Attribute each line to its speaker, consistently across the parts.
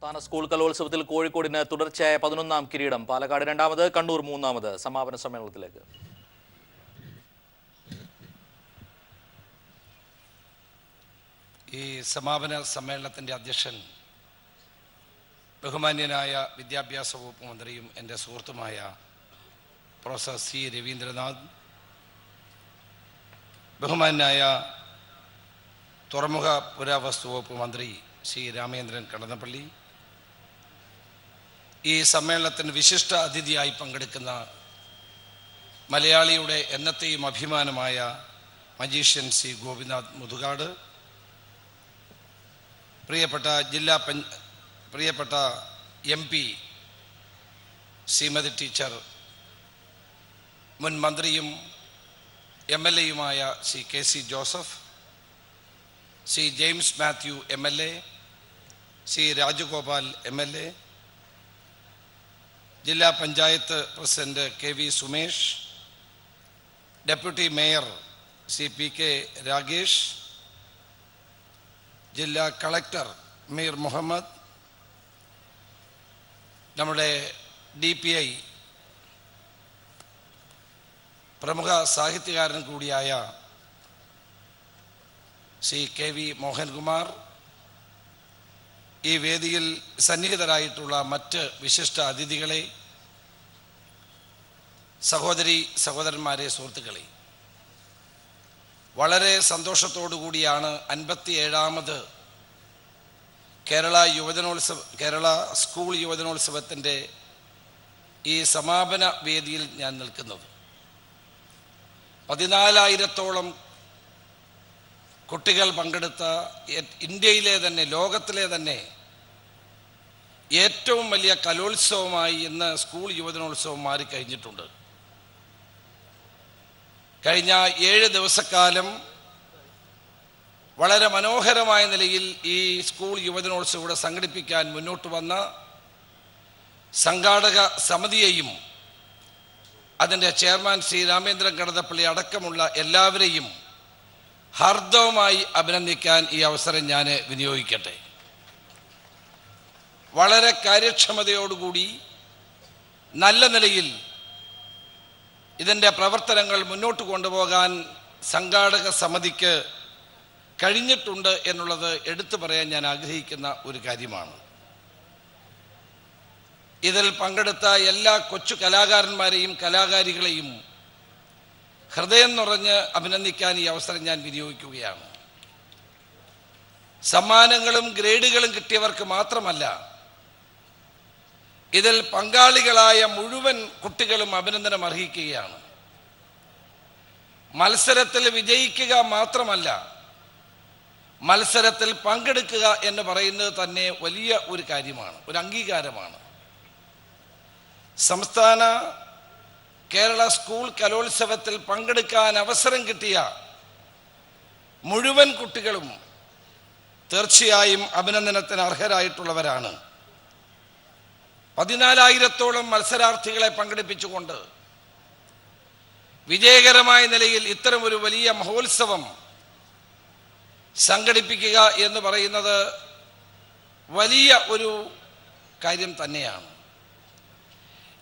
Speaker 1: സംസ്ഥാന സ്കൂൾ കലോത്സവത്തിൽ കോഴിക്കോടിന് തുടർച്ചയായ 11ാം കിരീടം. പാലക്കാട് രണ്ടാമത്, കണ്ണൂർ മൂന്നാമത്. സമാപന സമ്മേളനത്തിലേക്ക്
Speaker 2: ഈ സമാപന സമ്മേളനത്തിൻ്റെ അധ്യക്ഷൻ ബഹുമാന്യനായ വിദ്യാഭ്യാസ വകുപ്പ് മന്ത്രിയും എൻ്റെ സുഹൃത്തുമായ പ്രൊഫസർ സി രവീന്ദ്രനാഥ്, ബഹുമാന്യനായ തുറമുഖ പുരാവസ്തു വകുപ്പ് മന്ത്രി ശ്രീ രാമേന്ദ്രൻ കടന്നപ്പള്ളി, ഈ സമ്മേളനത്തിന് വിശിഷ്ട അതിഥിയായി പങ്കെടുക്കുന്ന മലയാളിയുടെ എന്നത്തെയും അഭിമാനമായ മജീഷ്യൻ സി ഗോപിനാഥ് മുതുകാട്, പ്രിയപ്പെട്ട MP ശ്രീമതി ടീച്ചർ, മുൻ മന്ത്രിയും MLA-യുമായ Shri KC Joseph, Shri James Mathew MLA, Shri Rajagopal MLA, ജില്ലാ panchayat president KV Sumesh, deputy mayor Shri PK Ragesh, ജില്ലാ കളക്ടർ മീർ മുഹമ്മദ്, നമ്മുടെ DPI പ്രമുഖ സാഹിത്യകാരൻ കൂടിയായ ശ്രീ KV മോഹൻകുമാർ, ഈ വേദിയിൽ സന്നിഹിതരായിട്ടുള്ള മറ്റ് വിശിഷ്ട അതിഥികളെ, സഹോദരന്മാരെ, സുഹൃത്തുക്കളെ, വളരെ സന്തോഷത്തോടു കൂടിയാണ് 57ാമത് കേരള സ്കൂൾ യുവജനോത്സവത്തിൻ്റെ ഈ സമാപന വേദിയിൽ ഞാൻ നിൽക്കുന്നത്. 14,000-ഓളം കുട്ടികൾ പങ്കെടുത്ത ഇന്ത്യയിലെ തന്നെ, ലോകത്തിലെ തന്നെ ഏറ്റവും വലിയ കലോത്സവമായി ഇന്ന് സ്കൂൾ യുവജനോത്സവം മാറിക്കഴിഞ്ഞിട്ടുണ്ട്. കഴിഞ്ഞ 7 ദിവസക്കാലം വളരെ മനോഹരമായ നിലയിൽ ഈ സ്കൂൾ യുവജനോത്സവം ഇവിടെ സംഘടിപ്പിക്കാൻ മുന്നോട്ട് വന്ന സംഘാടക സമിതിയെയും അതിൻ്റെ ചെയർമാൻ ശ്രീ രാമേന്ദ്രൻ കടന്നപ്പള്ളി അടക്കമുള്ള എല്ലാവരെയും ഹാർദവമായി അഭിനന്ദിക്കാൻ ഈ അവസരം ഞാൻ വിനിയോഗിക്കട്ടെ. വളരെ കാര്യക്ഷമതയോടുകൂടി നല്ല നിലയിൽ ഇതിൻ്റെ പ്രവർത്തനങ്ങൾ മുന്നോട്ട് കൊണ്ടുപോകാൻ സംഘാടക സമിതിക്ക് കഴിഞ്ഞിട്ടുണ്ട് എന്നുള്ളത് എടുത്തു പറയാൻ ഞാൻ ആഗ്രഹിക്കുന്ന ഒരു കാര്യമാണ്. ഇതിൽ പങ്കെടുത്ത എല്ലാ കൊച്ചു കലാകാരന്മാരെയും കലാകാരികളെയും ഹൃദയം നിറഞ്ഞ് അഭിനന്ദിക്കാൻ ഈ അവസരം ഞാൻ വിനിയോഗിക്കുകയാണ്. സമ്മാനങ്ങളും ഗ്രേഡുകളും കിട്ടിയവർക്ക് മാത്രമല്ല, ഇതിൽ പങ്കാളികളായ മുഴുവൻ കുട്ടികളും അഭിനന്ദനം അർഹിക്കുകയാണ്. മത്സരത്തിൽ വിജയിക്കുക മാത്രമല്ല, മത്സരത്തിൽ പങ്കെടുക്കുക എന്ന് പറയുന്നത് തന്നെ വലിയ ഒരു കാര്യമാണ്, ഒരു അംഗീകാരമാണ്. സംസ്ഥാന കേരള സ്കൂൾ കലോത്സവത്തിൽ പങ്കെടുക്കാൻ അവസരം കിട്ടിയ മുഴുവൻ കുട്ടികളും തീർച്ചയായും അഭിനന്ദനത്തിന് അർഹരായിട്ടുള്ളവരാണ്. 14,000-ഓളം മത്സരാർത്ഥികളെ പങ്കെടുപ്പിച്ചുകൊണ്ട് വിജയകരമായ നിലയിൽ ഇത്തരമൊരു വലിയ മഹോത്സവം സംഘടിപ്പിക്കുക എന്ന് പറയുന്നത് വലിയ ഒരു കാര്യം തന്നെയാണ്.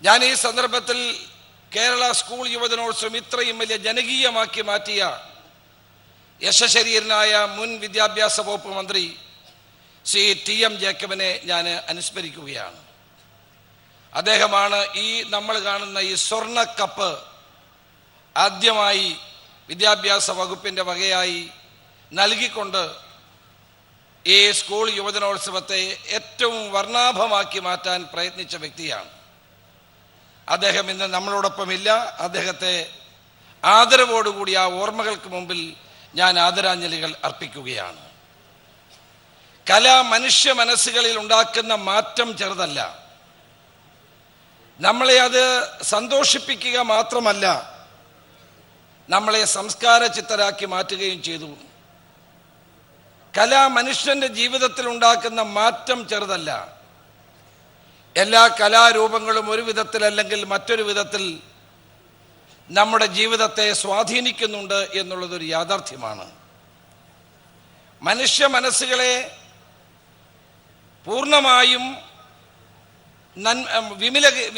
Speaker 2: ഞാൻ ഈ സന്ദർഭത്തിൽ കേരള സ്കൂൾ യുവജനോത്സവം ഇത്രയും വലിയ ജനകീയമാക്കി മാറ്റിയ യശശരീരനായ മുൻ വിദ്യാഭ്യാസ വകുപ്പ് മന്ത്രി ശ്രീ TM ജേക്കബിനെ ഞാൻ അനുസ്മരിക്കുകയാണ്. അദ്ദേഹമാണ് ഈ നമ്മൾ കാണുന്ന ഈ സ്വർണ്ണ കപ്പ് ആദ്യമായി വിദ്യാഭ്യാസ വകുപ്പിൻ്റെ വകയായി നൽകിക്കൊണ്ട് ഈ സ്കൂൾ യുവജനോത്സവത്തെ ഏറ്റവും വർണ്ണാഭമാക്കി മാറ്റാൻ പ്രയത്നിച്ച വ്യക്തിയാണ്. അദ്ദേഹം ഇന്ന് നമ്മളോടൊപ്പമില്ല. അദ്ദേഹത്തെ ആദരവോടുകൂടി ആ ഓർമ്മകൾക്ക് മുമ്പിൽ ഞാൻ ആദരാഞ്ജലികൾ അർപ്പിക്കുകയാണ്. കല മനുഷ്യ മനസ്സുകളിൽ ഉണ്ടാക്കുന്ന മാറ്റം ചെറുതല്ല. നമ്മളെ അത് സന്തോഷിപ്പിക്കുക മാത്രമല്ല, നമ്മളെ സംസ്കാര ചിത്തരാക്കി മാറ്റുകയും ചെയ്തു. കല മനുഷ്യന്റെ ജീവിതത്തിൽ ഉണ്ടാക്കുന്ന മാറ്റം ചെറുതല്ല. എല്ലാ കലാരൂപങ്ങളും ഒരു വിധത്തിലല്ലെങ്കിൽ മറ്റൊരു വിധത്തിൽ നമ്മുടെ ജീവിതത്തെ സ്വാധീനിക്കുന്നുണ്ട് എന്നുള്ളതൊരു യാഥാർത്ഥ്യമാണ്. മനുഷ്യ മനസ്സുകളെ പൂർണ്ണമായും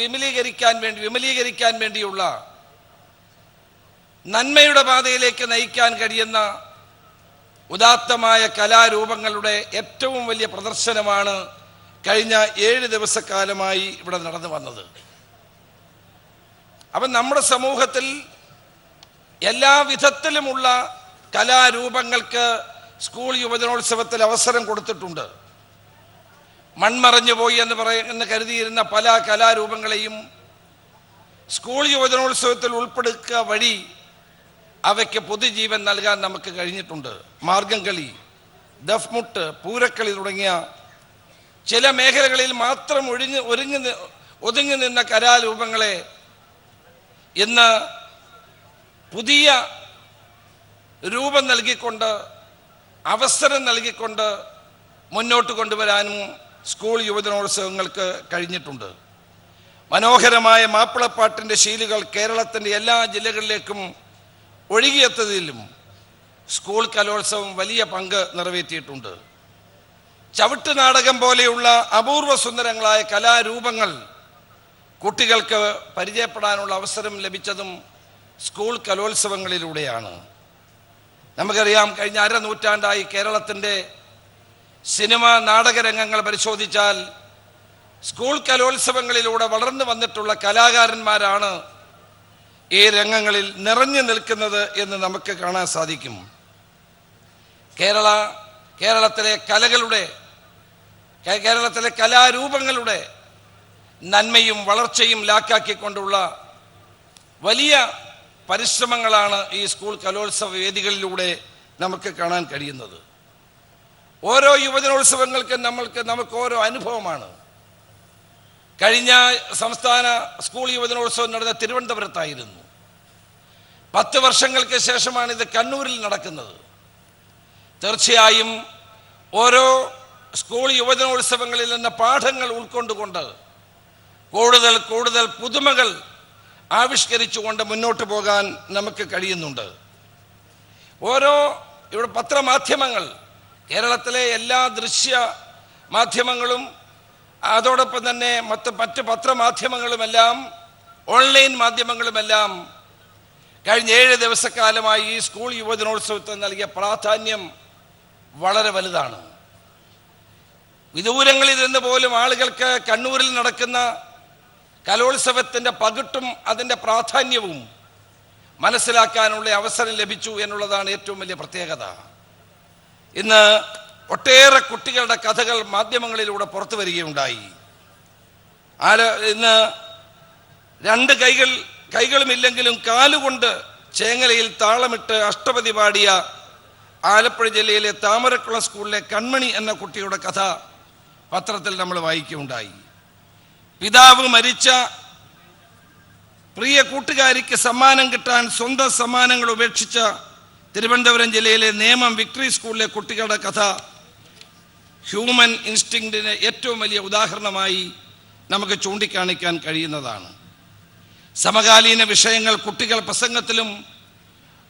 Speaker 2: വിമലീകരിക്കാൻ വേണ്ടിയുള്ള നന്മയുടെ പാതയിലേക്ക് നയിക്കാൻ കഴിയുന്ന ഉദാത്തമായ കലാരൂപങ്ങളുടെ ഏറ്റവും വലിയ പ്രദർശനമാണ് കഴിഞ്ഞ 7 ദിവസക്കാലമായി ഇവിടെ നടന്നു വന്നത്. അപ്പം നമ്മുടെ സമൂഹത്തിൽ എല്ലാ വിധത്തിലുമുള്ള കലാരൂപങ്ങൾക്ക് സ്കൂൾ യുവജനോത്സവത്തിൽ അവസരം കൊടുത്തിട്ടുണ്ട്. മൺമറഞ്ഞു പോയി എന്ന് കരുതിയിരുന്ന പല കലാരൂപങ്ങളെയും സ്കൂൾ യുവജനോത്സവത്തിൽ ഉൾപ്പെടുത്തുക വഴി അവയ്ക്ക് പൊതുജീവൻ നൽകാൻ നമുക്ക് കഴിഞ്ഞിട്ടുണ്ട്. മാർഗംകളി, ദഫ്മുട്ട്, പൂരക്കളി തുടങ്ങിയ ചില മേഖലകളിൽ മാത്രം ഒതുങ്ങി നിന്ന കലാരൂപങ്ങളെ ഇന്ന് പുതിയ രൂപം നൽകിക്കൊണ്ട്, അവസരം നൽകിക്കൊണ്ട് മുന്നോട്ട് കൊണ്ടുവരാനും സ്കൂൾ യുവജനോത്സവങ്ങൾക്ക് കഴിഞ്ഞിട്ടുണ്ട്. മനോഹരമായ മാപ്പിളപ്പാട്ടിൻ്റെ ശീലുകൾ കേരളത്തിൻ്റെ എല്ലാ ജില്ലകളിലേക്കും ഒഴുകിയെത്തതിലും സ്കൂൾ കലോത്സവം വലിയ പങ്ക് നിറവേറ്റിയിട്ടുണ്ട്. ചവിട്ട് നാടകം പോലെയുള്ള അപൂർവ സുന്ദരങ്ങളായ കലാരൂപങ്ങൾ കുട്ടികൾക്ക് പരിചയപ്പെടാനുള്ള അവസരം ലഭിച്ചതും സ്കൂൾ കലോത്സവങ്ങളിലൂടെയാണ്. നമുക്കറിയാം, കഴിഞ്ഞ അരനൂറ്റാണ്ടായി കേരളത്തിൻ്റെ സിനിമ നാടകരംഗങ്ങൾ പരിശോധിച്ചാൽ സ്കൂൾ കലോത്സവങ്ങളിലൂടെ വളർന്നു വന്നിട്ടുള്ള കലാകാരന്മാരാണ് ഈ രംഗങ്ങളിൽ നിറഞ്ഞു നിൽക്കുന്നത് എന്ന് നമുക്ക് കാണാൻ സാധിക്കും. കേരളത്തിലെ കലാരൂപങ്ങളുടെ നന്മയും വളർച്ചയും ലാക്കാക്കിക്കൊണ്ടുള്ള വലിയ പരിശ്രമങ്ങളാണ് ഈ സ്കൂൾ കലോത്സവ വേദികളിലൂടെ നമുക്ക് കാണാൻ കഴിയുന്നത്. ഓരോ യുവജനോത്സവങ്ങൾക്കും നമുക്ക് ഓരോ അനുഭവമാണ്. കഴിഞ്ഞ സംസ്ഥാന സ്കൂൾ യുവജനോത്സവം നടന്ന തിരുവനന്തപുരത്തായിരുന്നു. 10 വർഷങ്ങൾക്ക് ശേഷമാണ് ഇത് കണ്ണൂരിൽ നടക്കുന്നത്. തീർച്ചയായും ഓരോ സ്കൂൾ യുവജനോത്സവങ്ങളിൽ നിന്ന് പാഠങ്ങൾ ഉൾക്കൊണ്ടുകൊണ്ട് കൂടുതൽ കൂടുതൽ പുതുമകൾ ആവിഷ്കരിച്ചുകൊണ്ട് മുന്നോട്ട് പോകാൻ നമുക്ക് കഴിയുന്നുണ്ട്. ഇവിടെ പത്രമാധ്യമങ്ങൾ, കേരളത്തിലെ എല്ലാ ദൃശ്യ മാധ്യമങ്ങളും അതോടൊപ്പം തന്നെ മറ്റ് പത്രമാധ്യമങ്ങളുമെല്ലാം ഓൺലൈൻ മാധ്യമങ്ങളുമെല്ലാം കഴിഞ്ഞ 7 ദിവസക്കാലമായി ഈ സ്കൂൾ യുവജനോത്സവത്തിന് നൽകിയ പ്രാധാന്യം വളരെ വലുതാണ്. വിദൂരങ്ങളിൽ നിന്ന് പോലും ആളുകൾക്ക് കണ്ണൂരിൽ നടക്കുന്ന കലോത്സവത്തിൻ്റെ പകിട്ടും അതിൻ്റെ പ്രാധാന്യവും മനസ്സിലാക്കാനുള്ള അവസരം ലഭിച്ചു എന്നുള്ളതാണ് ഏറ്റവും വലിയ പ്രത്യേകത. ഇന്ന് ഒട്ടേറെ കുട്ടികളുടെ കഥകൾ മാധ്യമങ്ങളിലൂടെ പുറത്തു വരികയുണ്ടായി. ഇന്ന് 2 കൈകളുമില്ലെങ്കിലും കാലുകൊണ്ട് ചേങ്ങലയിൽ താളമിട്ട് അഷ്ടപതി പാടിയ ആലപ്പുഴ ജില്ലയിലെ താമരക്കുളം സ്കൂളിലെ കൺമണി എന്ന കുട്ടിയുടെ കഥ പത്രത്തിൽ നമ്മൾ വായിക്കുകയുണ്ടായി. പിതാവ് മരിച്ച പ്രിയ കൂട്ടുകാരിക്ക് സമ്മാനം കിട്ടാൻ സ്വന്തം സമ്മാനങ്ങൾ ഉപേക്ഷിച്ച തിരുവനന്തപുരം ജില്ലയിലെ നേമം വിക്ടറി സ്കൂളിലെ കുട്ടികളുടെ കഥ ഹ്യൂമൻ ഇൻസ്റ്റിങ്ക്റ്റിന് ഏറ്റവും വലിയ ഉദാഹരണമായി നമുക്ക് ചൂണ്ടിക്കാണിക്കാൻ കഴിയുന്നതാണ്. സമകാലീന വിഷയങ്ങൾ കുട്ടികൾ പ്രസംഗത്തിലും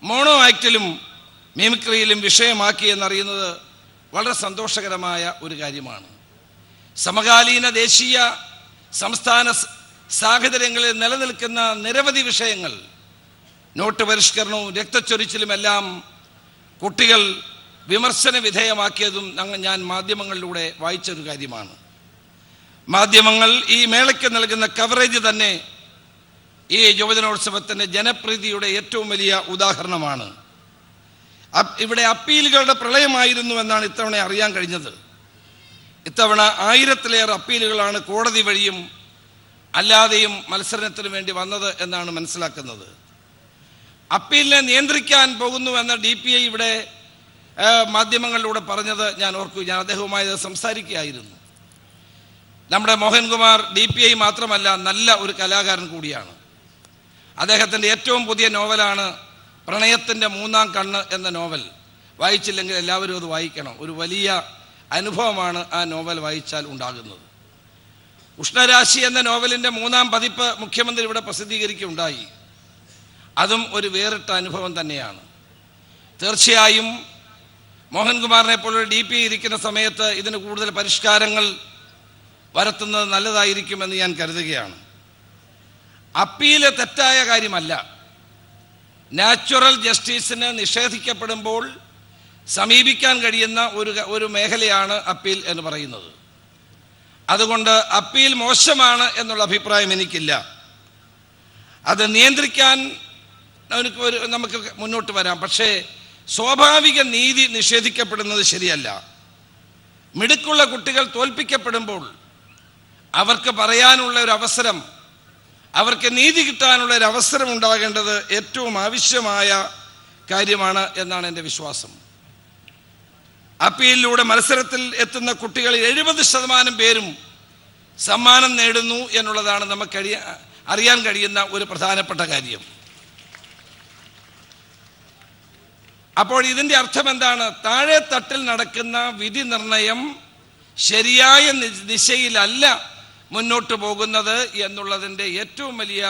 Speaker 2: മോണോ ആക്റ്റിലും മിമിക്രിയിലും വിഷയമാക്കി എന്നറിയുന്നത് വളരെ സന്തോഷകരമായ ഒരു കാര്യമാണ്. സമകാലീന ദേശീയ സംസ്ഥാന സാഹചര്യങ്ങളിൽ നിലനിൽക്കുന്ന നിരവധി വിഷയങ്ങൾ, നോട്ട് പരിഷ്കരണവും രക്തച്ചൊരിച്ചിലുമെല്ലാം കുട്ടികൾ വിമർശന വിധേയമാക്കിയതും ഞാൻ മാധ്യമങ്ങളിലൂടെ വായിച്ചൊരു കാര്യമാണ്. മാധ്യമങ്ങൾ ഈ മേളയ്ക്ക് നൽകുന്ന കവറേജ് തന്നെ ഈ യുവജനോത്സവത്തിൻ്റെ ജനപ്രീതിയുടെ ഏറ്റവും വലിയ ഉദാഹരണമാണ്. ഇവിടെ അപ്പീലുകളുടെ പ്രളയമായിരുന്നു എന്നാണ് ഇത്തവണ അറിയാൻ കഴിഞ്ഞത്. ഇത്തവണ 1000-ലേറെ അപ്പീലുകളാണ് കോടതി വഴിയും അല്ലാതെയും മത്സരത്തിന് വേണ്ടി വന്നത് എന്നാണ് മനസ്സിലാക്കുന്നത്. അപ്പീലിനെ നിയന്ത്രിക്കാൻ പോകുന്നുവെന്ന DPI ഇവിടെ മാധ്യമങ്ങളിലൂടെ പറഞ്ഞത് ഞാൻ ഓർക്കൂ. ഞാൻ അദ്ദേഹവുമായി സംസാരിക്കുകയായിരുന്നു. നമ്മുടെ മോഹൻകുമാർ DPI മാത്രമല്ല, നല്ല ഒരു കലാകാരൻ കൂടിയാണ്. അദ്ദേഹത്തിൻ്റെ ഏറ്റവും പുതിയ നോവലാണ് പ്രണയത്തിൻ്റെ 3-ാം കണ്ണ് എന്ന നോവൽ. വായിച്ചില്ലെങ്കിൽ എല്ലാവരും അത് വായിക്കണം. ഒരു വലിയ അനുഭവമാണ് ആ നോവൽ വായിച്ചാൽ ഉണ്ടാകുന്നത്. ഉഷ്ണരാശി എന്ന നോവലിൻ്റെ 3-ാം പതിപ്പ് മുഖ്യമന്ത്രി ഇവിടെ പ്രസിദ്ധീകരിക്കുകയുണ്ടായി. അതും ഒരു വേറിട്ട അനുഭവം തന്നെയാണ്. തീർച്ചയായും മോഹൻകുമാറിനെ പോലൊരു DPI ഇരിക്കുന്ന സമയത്ത് ഇതിന് കൂടുതൽ പരിഷ്കാരങ്ങൾ വരുത്തുന്നത് നല്ലതായിരിക്കുമെന്ന് ഞാൻ കരുതുകയാണ്. അപ്പീല് തെറ്റായ കാര്യമല്ല. നാച്ചുറൽ ജസ്റ്റിസിന് നിഷേധിക്കപ്പെടുമ്പോൾ സമീപിക്കാൻ കഴിയുന്ന ഒരു മേഖലയാണ് അപ്പീൽ എന്ന് പറയുന്നത്. അതുകൊണ്ട് അപ്പീൽ മോശമാണ് എന്നുള്ള അഭിപ്രായം എനിക്കില്ല. അത് നിയന്ത്രിക്കാൻ നമുക്ക് മുന്നോട്ട് വരാം. പക്ഷേ സ്വാഭാവിക നീതി നിഷേധിക്കപ്പെടുന്നത് ശരിയല്ല. മിടുക്കുള്ള കുട്ടികൾ തോൽപ്പിക്കപ്പെടുമ്പോൾ അവർക്ക് പറയാനുള്ള ഒരു അവസരം, അവർക്ക് നീതി കിട്ടാനുള്ള ഒരു അവസരം ഉണ്ടാകേണ്ടത് ഏറ്റവും ആവശ്യമായ കാര്യമാണ് എന്നാണ് എൻ്റെ വിശ്വാസം. അപ്പീലിലൂടെ മത്സരത്തിൽ എത്തുന്ന കുട്ടികളിൽ 70% പേരും സമ്മാനം നേടുന്നു എന്നുള്ളതാണ് നമുക്ക് അറിയാൻ കഴിയുന്ന ഒരു പ്രധാനപ്പെട്ട കാര്യം. അപ്പോൾ ഇതിൻ്റെ അർത്ഥം എന്താണ്? താഴെ തട്ടിൽ നടക്കുന്ന വിധി നിർണയം ശരിയായ ദിശയിലല്ല മുന്നോട്ട് പോകുന്നത് എന്നുള്ളതിൻ്റെ ഏറ്റവും വലിയ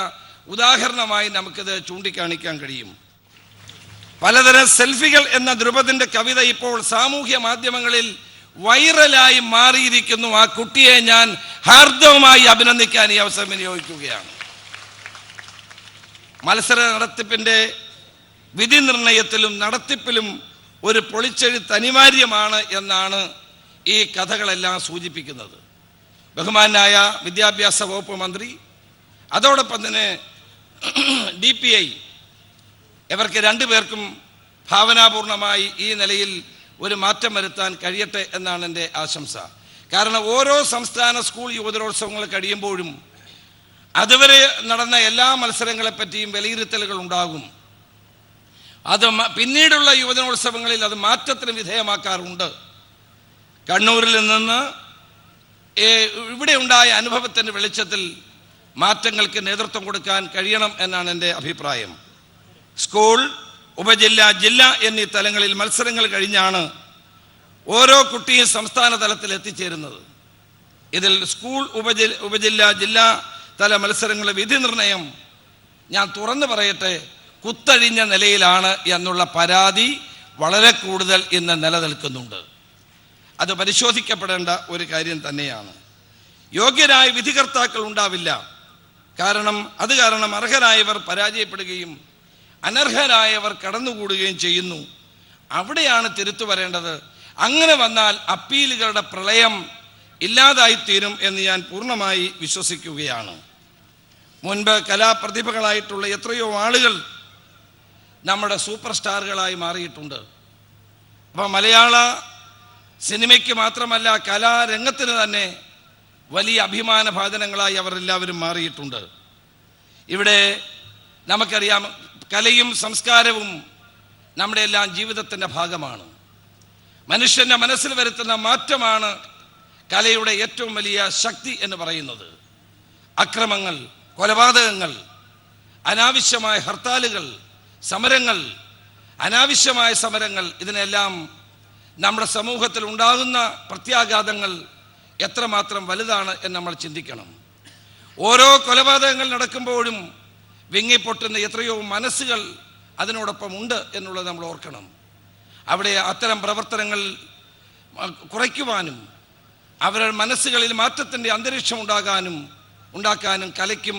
Speaker 2: ഉദാഹരണമായി നമുക്കിത് ചൂണ്ടിക്കാണിക്കാൻ കഴിയും. പലതരം സെൽഫികൾ എന്ന ദ്രുപദിന്റെ കവിത ഇപ്പോൾ സാമൂഹ്യ മാധ്യമങ്ങളിൽ വൈറലായി മാറിയിരിക്കുന്നു. ആ കുട്ടിയെ ഞാൻ ഹാർദവമായി അഭിനന്ദിക്കാൻ ഈ അവസരം വിനിയോഗിക്കുകയാണ്. മത്സര നടത്തിപ്പിന്റെ വിധി നിർണയത്തിലും നടത്തിപ്പിലും ഒരു പൊളിച്ചെഴുത്ത് അനിവാര്യമാണ് എന്നാണ് ഈ കഥകളെല്ലാം സൂചിപ്പിക്കുന്നത്. ബഹുമാനായ വിദ്യാഭ്യാസ വകുപ്പ് മന്ത്രി, അതോടൊപ്പം തന്നെ DPI, ഇവർക്ക് രണ്ടുപേർക്കും ഭാവനാപൂർണമായി ഈ നിലയിൽ ഒരു മാറ്റം വരുത്താൻ കഴിയട്ടെ എന്നാണ് എൻ്റെ ആശംസ. കാരണം ഓരോ സംസ്ഥാന സ്കൂൾ യുവജനോത്സവങ്ങൾ കഴിയുമ്പോഴും അതുവരെ നടന്ന എല്ലാ മത്സരങ്ങളെപ്പറ്റിയും വിലയിരുത്തലുകൾ ഉണ്ടാകും. അത് പിന്നീടുള്ള യുവജനോത്സവങ്ങളിൽ അത് മാറ്റത്തിന് വിധേയമാക്കാറുണ്ട്. കണ്ണൂരിൽ നിന്ന് ഇവിടെ ഉണ്ടായ അനുഭവത്തിൻ്റെ വെളിച്ചത്തിൽ മാറ്റങ്ങൾക്ക് നേതൃത്വം കൊടുക്കാൻ കഴിയണം എന്നാണ് എൻ്റെ അഭിപ്രായം. സ്കൂൾ, ഉപജില്ല, ജില്ല എന്നീ തലങ്ങളിൽ മത്സരങ്ങൾ കഴിഞ്ഞാണ് ഓരോ കുട്ടിയും സംസ്ഥാന തലത്തിൽ എത്തിച്ചേരുന്നത്. ഇതിൽ സ്കൂൾ, ഉപജില്ല, ജില്ലാ തല മത്സരങ്ങളുടെ വിധി നിർണയം, ഞാൻ തുറന്നു പറയട്ടെ, കുത്തഴിഞ്ഞ നിലയിലാണ് എന്നുള്ള പരാതി വളരെ കൂടുതൽ ഇന്ന് നിലനിൽക്കുന്നുണ്ട്. അത് പരിശോധിക്കപ്പെടേണ്ട ഒരു കാര്യം തന്നെയാണ്. യോഗ്യരായ വിധികർത്താക്കൾ ഉണ്ടാവില്ല. കാരണം അർഹരായവർ പരാജയപ്പെടുകയും അനർഹരായവർ കടന്നുകൂടുകയും ചെയ്യുന്നു. അവിടെയാണ് തിരുത്തു വരേണ്ടത്. അങ്ങനെ വന്നാൽ അപ്പീലുകളുടെ പ്രളയം ഇല്ലാതായിത്തീരും എന്ന് ഞാൻ പൂർണ്ണമായി വിശ്വസിക്കുകയാണ്. മുൻപ് കലാപ്രതിഭകളായിട്ടുള്ള എത്രയോ ആളുകൾ നമ്മുടെ സൂപ്പർ സ്റ്റാറുകളായി മാറിയിട്ടുണ്ട്. അപ്പോൾ മലയാള സിനിമയ്ക്ക് മാത്രമല്ല കലാരംഗത്തിന് തന്നെ വലിയ അഭിമാന ഭാജനങ്ങളായി അവർ എല്ലാവരും മാറിയിട്ടുണ്ട്. ഇവിടെ നമുക്കറിയാം, കലയും സംസ്കാരവും നമ്മുടെ എല്ലാം ജീവിതത്തിൻ്റെ ഭാഗമാണ്. മനുഷ്യൻ്റെ മനസ്സിൽ വരുത്തുന്ന മാറ്റമാണ് കലയുടെ ഏറ്റവും വലിയ ശക്തി എന്ന് പറയുന്നത്. അക്രമങ്ങൾ, കൊലപാതകങ്ങൾ, അനാവശ്യമായ ഹർത്താലുകൾ, സമരങ്ങൾ, അനാവശ്യമായ സമരങ്ങൾ, ഇതിനെല്ലാം നമ്മുടെ സമൂഹത്തിൽ ഉണ്ടാകുന്ന പ്രത്യാഘാതങ്ങൾ എത്രമാത്രം വലുതാണ് എന്ന് നമ്മൾ ചിന്തിക്കണം. ഓരോ കൊലപാതകങ്ങൾ നടക്കുമ്പോഴും വിങ്ങിപ്പൊട്ടുന്ന എത്രയോ മനസ്സുകൾ അതിനോടൊപ്പം ഉണ്ട് എന്നുള്ളത് നമ്മൾ ഓർക്കണം. അവിടെ അത്തരം പ്രവർത്തനങ്ങൾ കുറയ്ക്കുവാനും അവരുടെ മനസ്സുകളിൽ മാറ്റത്തിൻ്റെ അന്തരീക്ഷം ഉണ്ടാക്കാനും കലയ്ക്കും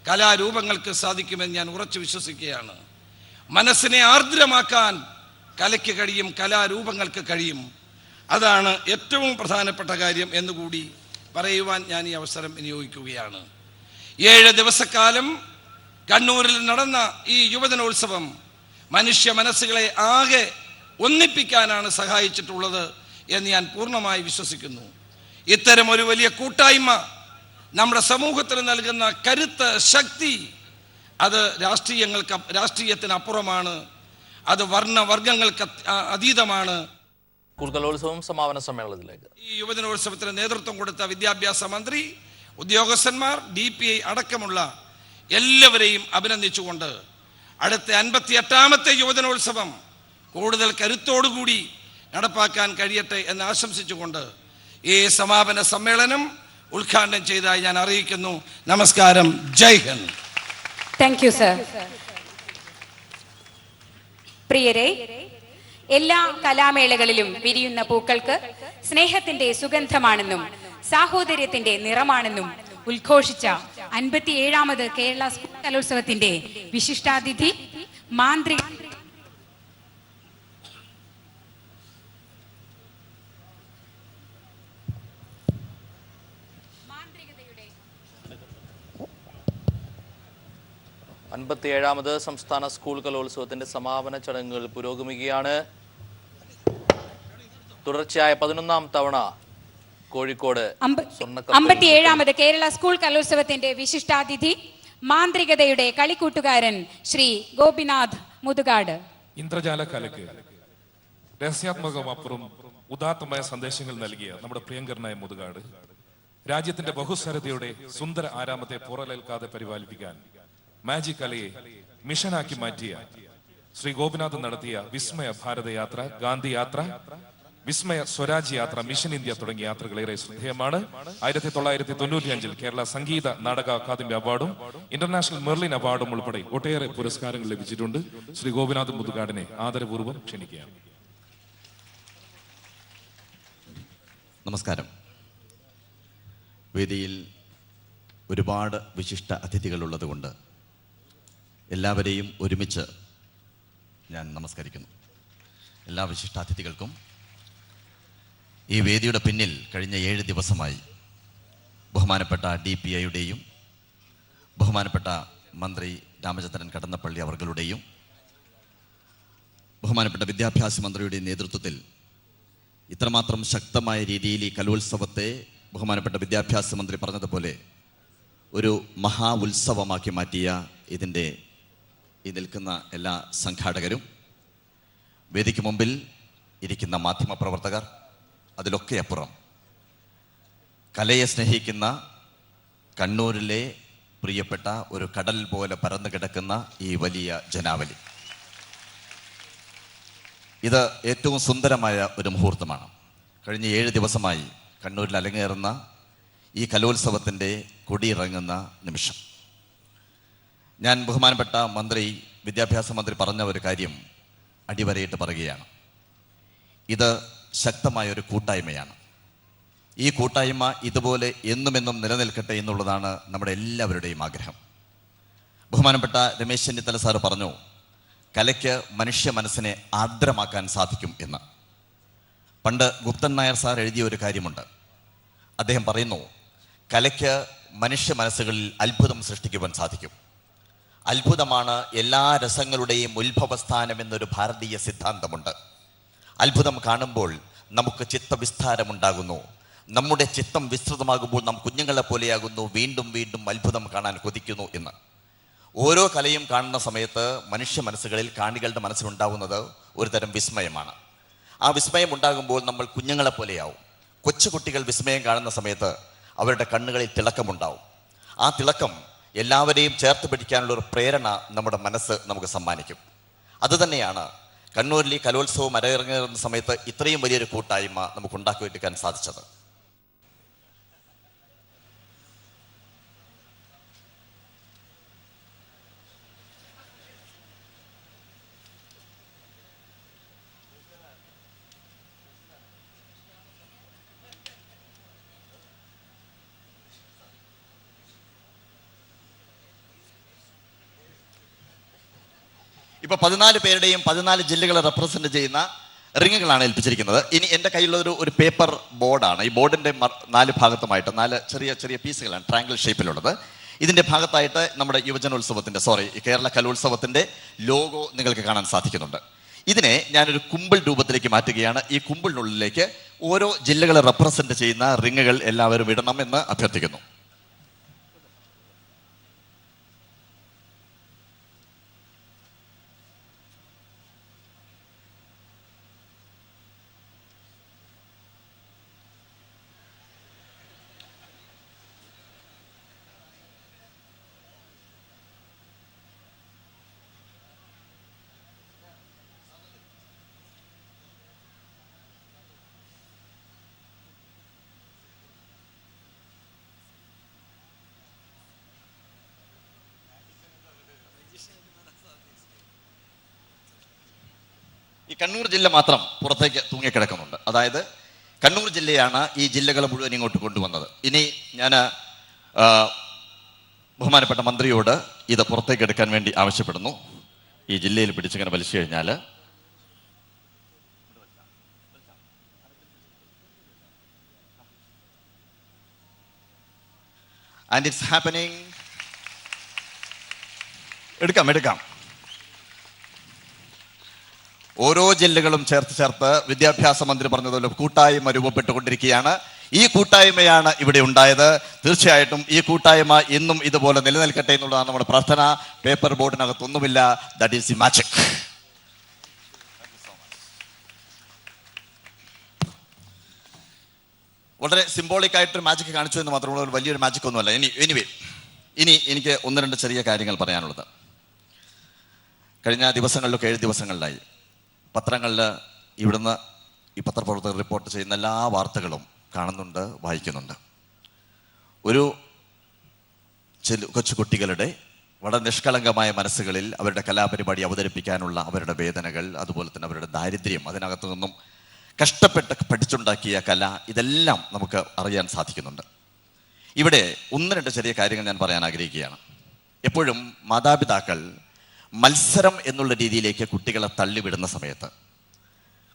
Speaker 2: കലാരൂപങ്ങൾക്ക് സാധിക്കുമെന്ന് ഞാൻ ഉറച്ചു വിശ്വസിക്കുകയാണ്. മനസ്സിനെ ആർദ്രമാക്കാൻ കലയ്ക്ക് കഴിയും, കലാരൂപങ്ങൾക്ക് കഴിയും. അതാണ് ഏറ്റവും പ്രധാനപ്പെട്ട കാര്യം എന്നുകൂടി പറയുവാൻ ഞാൻ ഈ അവസരം വിനിയോഗിക്കുകയാണ്. 7 ദിവസക്കാലം കണ്ണൂരിൽ നടന്ന ഈ യുവജനോത്സവം മനുഷ്യ മനസ്സുകളെ ആകെ ഒന്നിപ്പിക്കാനാണ് സഹായിച്ചിട്ടുള്ളത് എന്ന് ഞാൻ പൂർണ്ണമായി വിശ്വസിക്കുന്നു. ഇത്തരം ഒരു വലിയ കൂട്ടായ്മ നമ്മുടെ സമൂഹത്തിന് നൽകുന്ന കരുത്ത്, ശക്തി, അത് രാഷ്ട്രീയത്തിനപ്പുറമാണ്. അത് വർഗങ്ങൾക്ക് അതീതമാണ്.
Speaker 1: കലോത്സവം സമാപന സമ്മേളനത്തിലേക്ക്
Speaker 2: ഈ യുവജനോത്സവത്തിന് നേതൃത്വം കൊടുത്ത വിദ്യാഭ്യാസ മന്ത്രി, ഉദ്യോഗസ്ഥന്മാർ, DPI അടക്കമുള്ള എല്ലാവരെയും അഭിനന്ദിച്ചുകൊണ്ട് അടുത്ത 58ാമത്തെ യുവജനോത്സവം കൂടുതൽ കരുത്തോടുകൂടി നടപ്പാക്കാൻ കഴിയട്ടെ എന്ന് ആശംസിച്ചുകൊണ്ട് ഈ സമാപന സമ്മേളനം ഉദ്ഘാടനം ചെയ്തതായി ഞാൻ അറിയിക്കുന്നു. നമസ്കാരം. Jai Hind.
Speaker 3: Thank you sir. പ്രിയരെ, എല്ലാ കലാമേളകളിലും വിരിയുന്ന പൂക്കൾക്ക് സ്നേഹത്തിന്റെ സുഗന്ധമാണെന്നും സാഹോദര്യത്തിന്റെ നിറമാണെന്നും ഉദ്ഘോഷിച്ച 57ാമത് കേരള സ്കൂൾ കലോത്സവത്തിന്റെ വിശിഷ്ടാതിഥി മാന്ത്രിക
Speaker 1: 57ാമത് സംസ്ഥാന സ്കൂൾ കലോത്സവത്തിന്റെ സമാപന ചടങ്ങുകൾ പുരോഗമിക്കുകയാണ്. തുടർച്ചയായ 11ാം തവണ കോഴിക്കോട്
Speaker 3: 57ാമത് കേരള സ്കൂൾ കലോത്സവത്തിന്റെ വിശിഷ്ടാതിഥി മാന്ത്രികതയുടെ കളിക്കൂട്ടുകാരൻ ശ്രീ ഗോപിനാഥ് മുതുകാട്.
Speaker 4: ഇന്ദ്രജാല കലയ്ക്ക് രഹസ്യാത്മകമപ്പുറം ഉദാത്തമായ സന്ദേശങ്ങൾ നൽകിയ നമ്മുടെ പ്രിയങ്കരനായ മുതുകാട് രാജ്യത്തിന്റെ ബഹുസ്വരതയുടെ സുന്ദര ആരാമത്തെ പുറലേൽക്കാതെ പരിപാലിപ്പിക്കാൻ മാജിക് കലയെ മിഷനാക്കി മാറ്റിയ ശ്രീ ഗോപിനാഥ് നടത്തിയ വിസ്മയ ഭാരതയാത്ര, ഗാന്ധി യാത്ര, വിസ്മയ സ്വരാജ് യാത്ര, മിഷൻ ഇന്ത്യ തുടങ്ങിയ യാത്രകളേറെ ശ്രദ്ധേയമാണ്. 1995 കേരള സംഗീത നാടക അക്കാദമി അവാർഡും ഇന്റർനാഷണൽ മെർലിൻ അവാർഡും ഉൾപ്പെടെ ഒട്ടേറെ പുരസ്കാരങ്ങൾ ലഭിച്ചിട്ടുണ്ട്. ശ്രീ ഗോപിനാഥ് മുതുകാടിനെ ആദരപൂർവ്വം ക്ഷണിക്കുകയാണ്.
Speaker 5: നമസ്കാരം. വേദിയിൽ ഒരുപാട് വിശിഷ്ട അതിഥികളുള്ളത് കൊണ്ട് എല്ലാവരെയും ഒരുമിച്ച് ഞാൻ നമസ്കരിക്കുന്നു. എല്ലാ വിശിഷ്ട അതിഥികൾക്കും ഈ വേദിയുടെ പിന്നിൽ കഴിഞ്ഞ 7 ദിവസമായി ബഹുമാനപ്പെട്ട DPIയുടെയും ബഹുമാനപ്പെട്ട മന്ത്രി രാമചന്ദ്രൻ കടന്നപ്പള്ളി അവർകളുടെയും ബഹുമാനപ്പെട്ട വിദ്യാഭ്യാസ മന്ത്രിയുടെയും നേതൃത്വത്തിൽ ഇത്രമാത്രം ശക്തമായ രീതിയിൽ ഈ കലോത്സവത്തെ ബഹുമാനപ്പെട്ട വിദ്യാഭ്യാസ മന്ത്രി പറഞ്ഞതുപോലെ ഒരു മഹാ ഉത്സവമാക്കി മാറ്റിയ ഇതിൻ്റെ ഈ നിൽക്കുന്ന എല്ലാ സംഘാടകരും, വേദിക്ക് മുമ്പിൽ ഇരിക്കുന്ന മാധ്യമപ്രവർത്തകർ, അതിലൊക്കെ അപ്പുറം കലയെ സ്നേഹിക്കുന്ന കണ്ണൂരിലെ പ്രിയപ്പെട്ട ഒരു കടൽ പോലെ പരന്നു കിടക്കുന്ന ഈ വലിയ ജനാവലി, ഇത് ഏറ്റവും സുന്ദരമായ ഒരു മുഹൂർത്തമാണ്. കഴിഞ്ഞ 7 ദിവസമായി കണ്ണൂരിൽ അലങ്ങേറുന്ന ഈ കലോത്സവത്തിൻ്റെ കൊടിയിറങ്ങുന്ന നിമിഷം. ഞാൻ ബഹുമാനപ്പെട്ട മന്ത്രി, വിദ്യാഭ്യാസ മന്ത്രി പറഞ്ഞ ഒരു കാര്യം അടിവരയിട്ട് പറയുകയാണ്. ഇത് ശക്തമായ ഒരു കൂട്ടായ്മയാണ്. ഈ കൂട്ടായ്മ ഇതുപോലെ എന്നുമെന്നും നിലനിൽക്കട്ടെ എന്നുള്ളതാണ് നമ്മുടെ എല്ലാവരുടെയും ആഗ്രഹം. ബഹുമാനപ്പെട്ട രമേശ് ചെന്നിത്തല സാറ് പറഞ്ഞു, കലയ്ക്ക് മനുഷ്യ മനസ്സിനെ ആർദ്രമാക്കാൻ സാധിക്കും എന്ന്. പണ്ട് ഗുപ്തൻ നായർ സാർ എഴുതിയ ഒരു കാര്യമുണ്ട്. അദ്ദേഹം പറയുന്നു, കലയ്ക്ക് മനുഷ്യ മനസ്സുകളിൽ അത്ഭുതം സൃഷ്ടിക്കുവാൻ സാധിക്കും. അത്ഭുതമാണ് എല്ലാ രസങ്ങളുടെയും ഉത്ഭവസ്ഥാനം എന്നൊരു ഭാരതീയ സിദ്ധാന്തമുണ്ട്. അത്ഭുതം കാണുമ്പോൾ നമുക്ക് ചിത്തവിസ്താരമുണ്ടാകുന്നു. നമ്മുടെ ചിത്തം വിസ്തൃതമാകുമ്പോൾ നാം കുഞ്ഞുങ്ങളെ പോലെയാകുന്നു, വീണ്ടും വീണ്ടും അത്ഭുതം കാണാൻ കൊതിക്കുന്നു എന്ന്. ഓരോ കലയും കാണുന്ന സമയത്ത് മനുഷ്യ മനസ്സുകളിൽ, കാണികളുടെ മനസ്സിലുണ്ടാകുന്നത് ഒരു തരം വിസ്മയമാണ്. ആ വിസ്മയം ഉണ്ടാകുമ്പോൾ നമ്മൾ കുഞ്ഞുങ്ങളെ പോലെയാവും. കൊച്ചുകുട്ടികൾ വിസ്മയം കാണുന്ന സമയത്ത് അവരുടെ കണ്ണുകളിൽ തിളക്കമുണ്ടാവും. ആ തിളക്കം എല്ലാവരെയും ചേർത്ത് പിടിക്കാനുള്ള ഒരു പ്രേരണ നമ്മുടെ മനസ്സ് നമുക്ക് സമ്മാനിക്കും. അതുതന്നെയാണ് കണ്ണൂരിൽ ഈ കലോത്സവം അരങ്ങേറുന്ന സമയത്ത് ഇത്രയും വലിയൊരു കൂട്ടായ്മ നമുക്ക് ഉണ്ടാക്കിയെടുക്കാൻ സാധിച്ചത്. ഇപ്പോൾ 14 പേരുടെയും 14 ജില്ലകളെ റെപ്രസെന്റ് ചെയ്യുന്ന റിങ്ങുകളാണ് ഏൽപ്പിച്ചിരിക്കുന്നത്. ഇനി എൻ്റെ കയ്യിലുള്ള ഒരു പേപ്പർ ബോർഡാണ്. ഈ ബോർഡിൻ്റെ 4 ഭാഗത്തുമായിട്ട് 4 ചെറിയ ചെറിയ പീസുകളാണ് ട്രയാങ്കിൾ ഷേപ്പിലുള്ളത്. ഇതിൻ്റെ ഭാഗത്തായിട്ട് നമ്മുടെ യുവജനോത്സവത്തിൻ്റെ കേരള കലോത്സവത്തിൻ്റെ ലോഗോ നിങ്ങൾക്ക് കാണാൻ സാധിക്കുന്നുണ്ട്. ഇതിനെ ഞാനൊരു കുമ്പിൾ രൂപത്തിലേക്ക് മാറ്റുകയാണ്. ഈ കുമ്പിളിനുള്ളിലേക്ക് ഓരോ ജില്ലകളെ റെപ്രസെന്റ് ചെയ്യുന്ന റിങ്ങുകൾ എല്ലാവരും ഇടണമെന്ന് അഭ്യർത്ഥിക്കുന്നു. ഈ കണ്ണൂർ ജില്ല മാത്രം പുറത്തേക്ക് തൂങ്ങിക്കിടക്കുന്നുണ്ട്. അതായത് കണ്ണൂർ ജില്ലയാണ് ഈ ജില്ലകൾ മുഴുവൻ ഇങ്ങോട്ട് കൊണ്ടുവന്നത്. ഇനി ഞാൻ ബഹുമാനപ്പെട്ട മന്ത്രിയോട് ഇത് പുറത്തേക്ക് എടുക്കാൻ വേണ്ടി ആവശ്യപ്പെടുന്നു. ഈ ജില്ലയിൽ പിടിച്ചിങ്ങനെ വലിച്ചു കഴിഞ്ഞാൽ ആൻഡ് ഇറ്റ്സ് ഹാപ്പനിങ്. എടുക്കാം. ഓരോ ജില്ലകളും ചേർത്ത് വിദ്യാഭ്യാസ മന്ത്രി പറഞ്ഞതുപോലെ കൂട്ടായ്മ രൂപപ്പെട്ടുകൊണ്ടിരിക്കുകയാണ്. ഈ കൂട്ടായ്മയാണ് ഇവിടെ ഉണ്ടായത്. തീർച്ചയായിട്ടും ഈ കൂട്ടായ്മ ഇന്നും ഇതുപോലെ നിലനിൽക്കട്ടെ എന്നുള്ളതാണ് നമ്മുടെ പ്രാർത്ഥന. പേപ്പർ ബോർഡിനകത്തൊന്നുമില്ല. That is the magic. വളരെ സിംബോളിക് ആയിട്ടൊരു മാജിക് കാണിച്ചു എന്ന് മാത്രമുള്ള വലിയൊരു മാജിക് ഒന്നുമല്ല. ഇനി എനിക്ക് ഒന്ന് രണ്ട് ചെറിയ കാര്യങ്ങൾ പറയാനുള്ളത്. കഴിഞ്ഞ ദിവസങ്ങളിലൊക്കെ 7 ദിവസങ്ങളിലായി പത്രങ്ങളിൽ ഇവിടുന്ന് ഈ പത്രപ്രവർത്തകർ റിപ്പോർട്ട് ചെയ്യുന്ന എല്ലാ വാർത്തകളും കാണുന്നുണ്ട്, വായിക്കുന്നുണ്ട്. ഒരു കൊച്ചു കുട്ടികളുടെ വളരെ നിഷ്കളങ്കമായ മനസ്സുകളിൽ അവരുടെ കലാപരിപാടി അവതരിപ്പിക്കാനുള്ള അവരുടെ വേദനകൾ, അതുപോലെ തന്നെ അവരുടെ ദാരിദ്ര്യം, അതിനകത്തു നിന്നും കഷ്ടപ്പെട്ട് പഠിച്ചുണ്ടാക്കിയ കല, ഇതെല്ലാം നമുക്ക് അറിയാൻ സാധിക്കുന്നുണ്ട്. ഇവിടെ ഒന്ന് രണ്ട് ചെറിയ കാര്യങ്ങൾ ഞാൻ പറയാൻ ആഗ്രഹിക്കുകയാണ്. എപ്പോഴും മാതാപിതാക്കൾ മത്സരം എന്നുള്ള രീതിയിലേക്ക് കുട്ടികളെ തള്ളിവിടുന്ന സമയത്ത്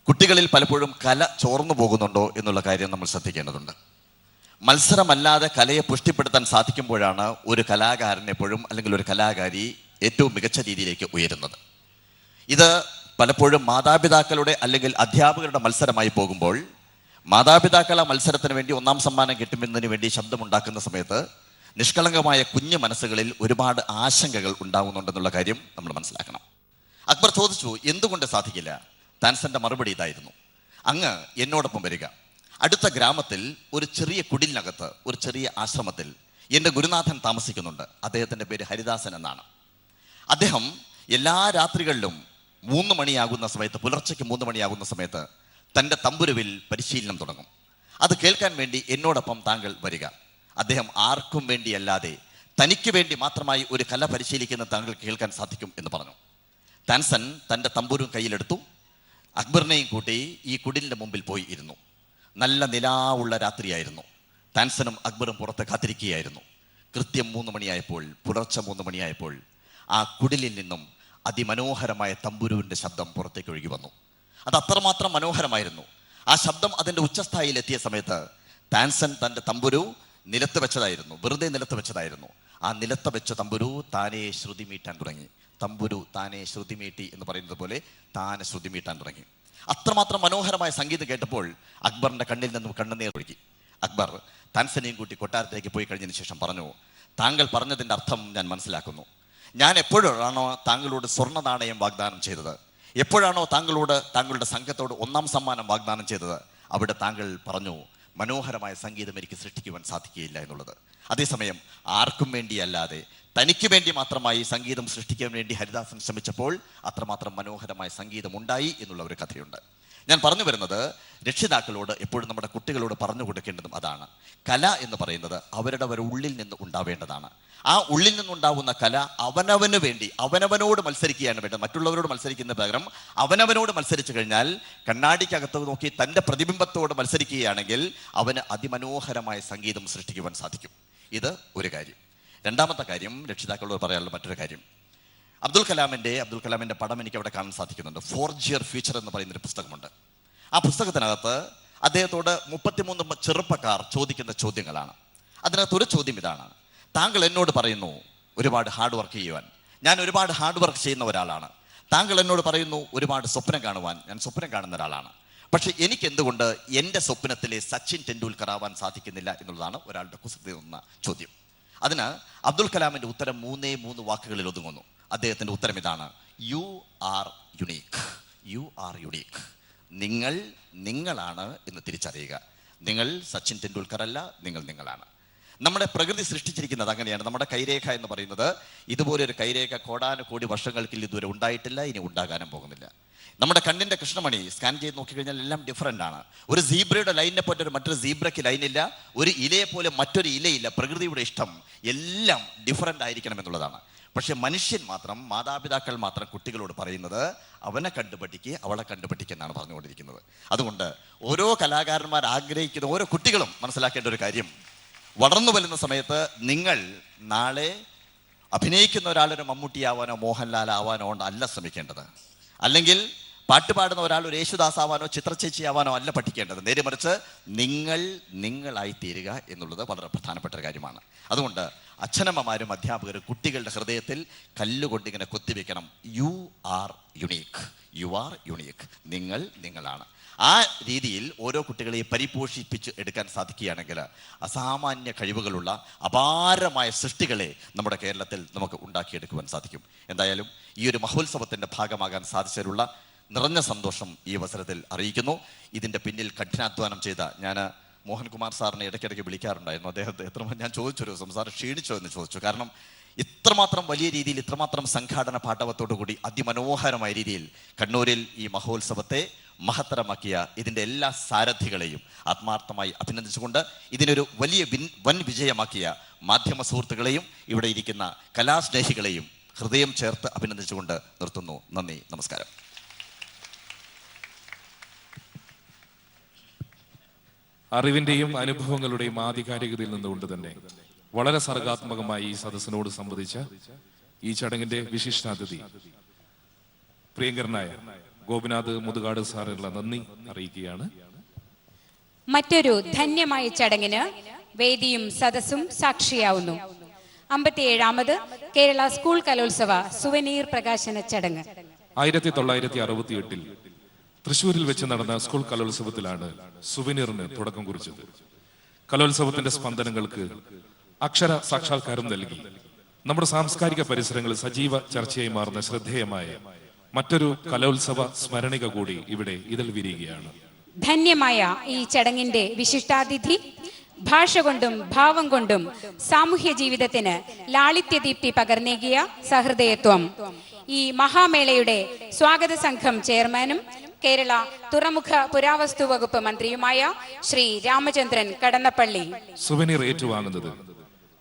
Speaker 5: കുട്ടികളിൽ പലപ്പോഴും കല ചോർന്നു പോകുന്നുണ്ടോ എന്നുള്ള കാര്യം നമ്മൾ ശ്രദ്ധിക്കേണ്ടതുണ്ട്. മത്സരമല്ലാതെ കലയെ പുഷ്ടിപ്പെടുത്താൻ സാധിക്കുമ്പോഴാണ് ഒരു കലാകാരൻ എപ്പോഴും അല്ലെങ്കിൽ ഒരു കലാകാരി ഏറ്റവും മികച്ച രീതിയിലേക്ക് ഉയരുന്നത്. ഇത് പലപ്പോഴും മാതാപിതാക്കളുടെ അല്ലെങ്കിൽ അധ്യാപകരുടെ മത്സരമായി പോകുമ്പോൾ മാതാപിതാക്കൾ ആ മത്സരത്തിന് വേണ്ടി 1ാം സമ്മാനം കിട്ടുമെന്നതിന് വേണ്ടി ശബ്ദമുണ്ടാക്കുന്ന സമയത്ത് നിഷ്കളങ്കമായ കുഞ്ഞു മനസ്സുകളിൽ ഒരുപാട് ആശങ്കകൾ ഉണ്ടാകുന്നുണ്ടെന്നുള്ള കാര്യം നമ്മൾ മനസ്സിലാക്കണം. അക്ബർ ചോദിച്ചു, എന്തുകൊണ്ട് സാധിക്കില്ല? താൻസന്റെ മറുപടി ഇതായിരുന്നു, അങ്ങ് എന്നോടൊപ്പം വരിക. അടുത്ത ഗ്രാമത്തിൽ ഒരു ചെറിയ കുടിലിനകത്ത് ഒരു ചെറിയ ആശ്രമത്തിൽ എൻ്റെ ഗുരുനാഥൻ താമസിക്കുന്നുണ്ട്. അദ്ദേഹത്തിൻ്റെ പേര് ഹരിദാസൻ എന്നാണ്. അദ്ദേഹം എല്ലാ രാത്രികളിലും 3 മണിയാകുന്ന സമയത്ത്, പുലർച്ചയ്ക്ക് 3 മണിയാകുന്ന സമയത്ത് തൻ്റെ തമ്പുരുവിൽ പരിശീലനം തുടങ്ങും. അത് കേൾക്കാൻ വേണ്ടി എന്നോടൊപ്പം താങ്കൾ വരിക. അദ്ദേഹം ആർക്കും വേണ്ടിയല്ലാതെ തനിക്ക് വേണ്ടി മാത്രമായി ഒരു കല പരിശീലിക്കുന്ന താങ്കൾ കേൾക്കാൻ സാധിക്കും എന്ന് പറഞ്ഞു. താൻസൻ തൻ്റെ തമ്പുരും കയ്യിലെടുത്തു. അക്ബറിനെയും കൂട്ടി ഈ കുടിലിൻ്റെ മുമ്പിൽ പോയി ഇരുന്നു. നല്ല നിലാവുള്ള രാത്രിയായിരുന്നു. താൻസനും അക്ബറും പുറത്ത് കാത്തിരിക്കുകയായിരുന്നു. കൃത്യം 3 മണിയായപ്പോൾ, പുലർച്ചെ 3 മണിയായപ്പോൾ ആ കുടിലിൽ നിന്നും അതിമനോഹരമായ തമ്പുരുവിൻ്റെ ശബ്ദം പുറത്തേക്ക് ഒഴുകി വന്നു. അത് അത്രമാത്രം മനോഹരമായിരുന്നു. ആ ശബ്ദം അതിൻ്റെ ഉച്ചസ്ഥായിയിൽ എത്തിയ സമയത്ത് താൻസൻ തൻ്റെ തമ്പുരു നിലത്ത് വെച്ചതായിരുന്നു, വെറുതെ നിലത്ത് വെച്ചതായിരുന്നു. ആ നിലത്ത് വെച്ച തമ്പുരു താനെ ശ്രുതി മീട്ടാൻ തുടങ്ങി. തമ്പുരു താനെ ശ്രുതി മീട്ടി എന്ന് പറയുന്നത് പോലെ താനെ ശ്രുതി മീട്ടാൻ തുടങ്ങി. അത്രമാത്രം മനോഹരമായ സംഗീതം കേട്ടപ്പോൾ അക്ബറിൻ്റെ കണ്ണിൽ നിന്നും കണ്ണുനീർ ഒഴുകി. അക്ബർ താൻസനെയും കൂട്ടി കൊട്ടാരത്തിലേക്ക് പോയി കഴിഞ്ഞതിന് ശേഷം പറഞ്ഞു, താങ്കൾ പറഞ്ഞതിൻ്റെ അർത്ഥം ഞാൻ മനസ്സിലാക്കുന്നു. ഞാൻ എപ്പോഴാണോ താങ്കളോട് സ്വർണ്ണ നാണയം വാഗ്ദാനം ചെയ്തത്, എപ്പോഴാണോ താങ്കളോട് താങ്കളുടെ സംഘത്തോട് 1ാം സമ്മാനം വാഗ്ദാനം ചെയ്തത്, അവിടെ താങ്കൾ പറഞ്ഞു മനോഹരമായ സംഗീതം എനിക്ക് സൃഷ്ടിക്കുവാൻ സാധിക്കുകയില്ല എന്നുള്ളത്. അതേസമയം ആർക്കും വേണ്ടിയല്ലാതെ തനിക്ക് വേണ്ടി മാത്രമായി സംഗീതം സൃഷ്ടിക്കാൻ വേണ്ടി ഹരിദാസൻ ശ്രമിച്ചപ്പോൾ അത്രമാത്രം മനോഹരമായ സംഗീതം ഉണ്ടായി എന്നുള്ള ഒരു കഥയുണ്ട്. ഞാൻ പറഞ്ഞു വരുന്നത്, രക്ഷിതാക്കളോട് എപ്പോഴും നമ്മുടെ കുട്ടികളോട് പറഞ്ഞു കൊടുക്കേണ്ടതും അതാണ്. കല എന്ന് പറയുന്നത് അവരുടെ ഉള്ളിൽ നിന്ന് ഉണ്ടാവേണ്ടതാണ്. ആ ഉള്ളിൽ നിന്നുണ്ടാവുന്ന കല അവനവന് വേണ്ടി അവനവനോട് മത്സരിക്കുകയാണ് വേണ്ടത്. മറ്റുള്ളവരോട് മത്സരിക്കുന്ന പകരം അവനവനോട് മത്സരിച്ചു കഴിഞ്ഞാൽ, കണ്ണാടിക്കകത്ത് നോക്കി തൻ്റെ പ്രതിബിംബത്തോട് മത്സരിക്കുകയാണെങ്കിൽ അവന് അതിമനോഹരമായ സംഗീതം സൃഷ്ടിക്കുവാൻ സാധിക്കും. ഇത് ഒരു കാര്യം. രണ്ടാമത്തെ കാര്യം, രക്ഷിതാക്കളോട് പറയാനുള്ള മറ്റൊരു കാര്യം, അബ്ദുൽ കലാമിൻ്റെ പടം എനിക്ക് അവിടെ കാണാൻ സാധിക്കുന്നുണ്ട്. ഫോർജിയർ ഫ്യൂച്ചർ എന്ന് പറയുന്നൊരു പുസ്തകമുണ്ട്. ആ പുസ്തകത്തിനകത്ത് അദ്ദേഹത്തോട് 33 ചെറുപ്പക്കാർ ചോദിക്കുന്ന ചോദ്യങ്ങളാണ്. അതിനകത്ത് ഒരു ചോദ്യം ഇതാണ്, താങ്കൾ എന്നോട് പറയുന്നു ഒരുപാട് ഹാർഡ് വർക്ക് ചെയ്യുവാൻ, ഞാൻ ഒരുപാട് ഹാർഡ് വർക്ക് ചെയ്യുന്ന ഒരാളാണ്. താങ്കൾ എന്നോട് പറയുന്നു ഒരുപാട് സ്വപ്നം കാണുവാൻ, ഞാൻ സ്വപ്നം കാണുന്ന ഒരാളാണ്. പക്ഷെ എനിക്ക് എന്തുകൊണ്ട് എൻ്റെ സ്വപ്നത്തിലെ സച്ചിൻ ടെണ്ടുൽക്കർ ആവാൻ സാധിക്കുന്നില്ല എന്നുള്ളതാണ് ഒരാളുടെ കുസൃതി എന്ന ചോദ്യം. അതിന് അബ്ദുൽ കലാമിൻ്റെ ഉത്തരം 3 വാക്കുകളിൽ ഒതുങ്ങുന്നു. അദ്ദേഹത്തിൻ്റെ ഉത്തരം ഇതാണ്, U are unique. U are unique. നിങ്ങളാണ് എന്ന് തിരിച്ചറിയുക. നിങ്ങൾ സച്ചിൻ ടെണ്ടുൽക്കർ അല്ല, നിങ്ങളാണ്. നമ്മുടെ പ്രകൃതി സൃഷ്ടിച്ചിരിക്കുന്നത് അങ്ങനെയാണ്. നമ്മുടെ കൈരേഖ എന്ന് പറയുന്നത് ഇതുപോലൊരു കൈരേഖ കോടാനുകോടി വർഷങ്ങൾക്ക് ഇതുവരെ ഉണ്ടായിട്ടില്ല, ഇനി ഉണ്ടാകാനും പോകുന്നില്ല. നമ്മുടെ കണ്ണിൻ്റെ കൃഷ്ണമണി സ്കാൻ ചെയ്ത് നോക്കിക്കഴിഞ്ഞാൽ എല്ലാം ഡിഫറൻ്റ് ആണ്. ഒരു സീബ്രയുടെ ലൈനിനെ പോലെ മറ്റൊരു സീബ്രയ്ക്ക് ലൈനില്ല, ഒരു ഇലയെ പോലെ മറ്റൊരു ഇലയില്ല. പ്രകൃതിയുടെ ഇഷ്ടം എല്ലാം ഡിഫറൻ്റ് ആയിരിക്കണം എന്നുള്ളതാണ്. പക്ഷെ മനുഷ്യൻ മാത്രം, മാതാപിതാക്കൾ മാത്രം കുട്ടികളോട് പറയുന്നത് അവനെ കണ്ടുപഠിക്കുക, അവളെ കണ്ടുപഠിക്കുക എന്നാണ് പറഞ്ഞുകൊണ്ടിരിക്കുന്നത്. അതുകൊണ്ട് ഓരോ കലാകാരന്മാർ ആഗ്രഹിക്കുന്ന ഓരോ കുട്ടികളും മനസ്സിലാക്കേണ്ട ഒരു കാര്യം, വളർന്നു വരുന്ന സമയത്ത് നിങ്ങൾ നാളെ അഭിനയിക്കുന്ന ഒരാളൊരു മമ്മൂട്ടിയാവാനോ മോഹൻലാൽ ആവാനോ അല്ല ശ്രമിക്കേണ്ടത്, അല്ലെങ്കിൽ പാട്ട് പാടുന്ന ഒരാൾ ഒരു യേശുദാസ് ആവാനോ ചിത്രചേച്ചി ആവാനോ അല്ല പഠിക്കേണ്ടത്. നേരെ മറിച്ച് നിങ്ങളായി തീരുക എന്നുള്ളത് വളരെ പ്രധാനപ്പെട്ട ഒരു കാര്യമാണ്. അതുകൊണ്ട് അച്ഛനമ്മമാരും അധ്യാപകരും കുട്ടികളുടെ ഹൃദയത്തിൽ കല്ലുകൊണ്ടിങ്ങനെ കൊത്തിവെക്കണം. You are unique. നിങ്ങളാണ്. ആ രീതിയിൽ ഓരോ കുട്ടികളെയും പരിപോഷിപ്പിച്ച് എടുക്കാൻ സാധിക്കുകയാണെങ്കിൽ അസാമാന്യ കഴിവുകളുള്ള അപാരമായ സൃഷ്ടികളെ നമ്മുടെ കേരളത്തിൽ നമുക്ക് ഉണ്ടാക്കിയെടുക്കുവാൻ സാധിക്കും. എന്തായാലും ഈ ഒരു മഹോത്സവത്തിൻ്റെ ഭാഗമാകാൻ സാധിച്ചതിലുള്ള നിറഞ്ഞ സന്തോഷം ഈ അവസരത്തിൽ അറിയിക്കുന്നു. ഇതിൻ്റെ പിന്നിൽ കഠിനാധ്വാനം ചെയ്ത ഞാൻ മോഹൻകുമാർ സാറിനെ ഇടയ്ക്കിടയ്ക്ക് വിളിക്കാറുണ്ടായിരുന്നു. അദ്ദേഹത്തെ ഞാൻ ചോദിച്ചൊരു ദിവസം, സാർ ക്ഷീണിച്ചോ എന്ന് ചോദിച്ചു. കാരണം ഇത്രമാത്രം വലിയ രീതിയിൽ, ഇത്രമാത്രം സംഘാടന പാഠവത്തോടു കൂടി അതിമനോഹരമായ രീതിയിൽ കണ്ണൂരിൽ ഈ മഹോത്സവത്തെ മഹത്തരമാക്കിയ ഇതിൻ്റെ എല്ലാ സാരഥികളെയും ആത്മാർത്ഥമായി അഭിനന്ദിച്ചുകൊണ്ട് ഇതിനൊരു വലിയ വൻ വിജയമാക്കിയ മാധ്യമ സുഹൃത്തുക്കളെയും ഇവിടെ ഇരിക്കുന്ന കലാസ്നേഹികളെയും ഹൃദയം ചേർത്ത് അഭിനന്ദിച്ചുകൊണ്ട് നിർത്തുന്നു. നന്ദി, നമസ്കാരം.
Speaker 4: അറിവിന്റെയും അനുഭവങ്ങളുടെയും ആധികാരികതയിൽ നിന്നുകൊണ്ട് തന്നെ വളരെ സർഗാത്മകമായി ഈ സദസ്സിനോട് സംവദിച്ച ഈ ചടങ്ങിന്റെ വിശിഷ്ടാതിഥി പ്രിയങ്കരനായ ഗോപിനാഥ് മുതുകാട് സാറിനുള്ള നന്ദി അറിയിക്കുകയാണ്.
Speaker 3: മറ്റൊരു ധന്യമായ ചടങ്ങിന് വേദിയും സദസ്സും സാക്ഷിയാവുന്നു. 57ാമത് കേരള സ്കൂൾ കലോത്സവ സുവനീർ പ്രകാശന ചടങ്ങ്
Speaker 4: 1968 തൃശ്ശൂരിൽ വെച്ച് നടന്ന സ്കൂൾ കലോത്സവത്തിലാണ് സുവനീറിന് തുടക്കം കുറിച്ചത്. കലോത്സവത്തിന്റെ സ്പന്ദനങ്ങൾക്ക് അക്ഷര സാക്ഷാത്കാരം നൽകി നമ്മുടെ സാംസ്കാരിക പരിസരങ്ങളിൽ സജീവ ചർച്ചയായി മാറുന്ന ശ്രദ്ധേയമായ മറ്റൊരു കലോത്സവ സ്മരണിക കൂടി ഇവിടെ ഇതിൽ വിരിയുകയാണ്.
Speaker 3: ധന്യമായ ഈ ചടങ്ങിന്റെ വിശിഷ്ടാതിഥി ഭാഷ കൊണ്ടും ഭാവം കൊണ്ടും സാമൂഹ്യ ജീവിതത്തിന് ലാളിത്യദീപ്തി പകർന്നേകിയ സഹൃദയത്വം. ഈ മഹാമേളയുടെ സ്വാഗത സംഘം ചെയർമാനും കേരള തുറമുഖ പുരാവസ്തു വകുപ്പ് മന്ത്രിയുമായ ശ്രീ രാമചന്ദ്രൻ കടന്നപ്പള്ളി.
Speaker 4: സുവനീർ ഏറ്റുവാങ്ങുന്നത്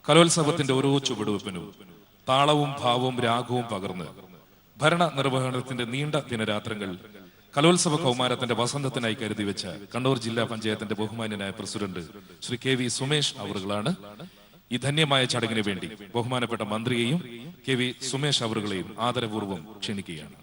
Speaker 4: കലോത്സവത്തിന്റെ ഓരോ ചുവടുവെപ്പിനും താളവും ഭാവവും രാഗവും പകർന്ന് ഭരണ നിർവഹണത്തിന്റെ നീണ്ട ദിനരാത്രങ്ങൾ കലോത്സവ കൗമാരത്തിന്റെ വസന്തത്തിനായി കരുതി വെച്ച കണ്ണൂർ ജില്ലാ പഞ്ചായത്തിന്റെ ബഹുമാന്യനായ പ്രസിഡന്റ് ശ്രീ KV സുമേഷ് അവറുകളാണ്. ഈ ധന്യമായ ചടങ്ങിന് വേണ്ടി ബഹുമാനപ്പെട്ട മന്ത്രിയെയും KV സുമേഷ് അവറുകളെയും ആദരപൂർവ്വം ക്ഷണിക്കുകയാണ്.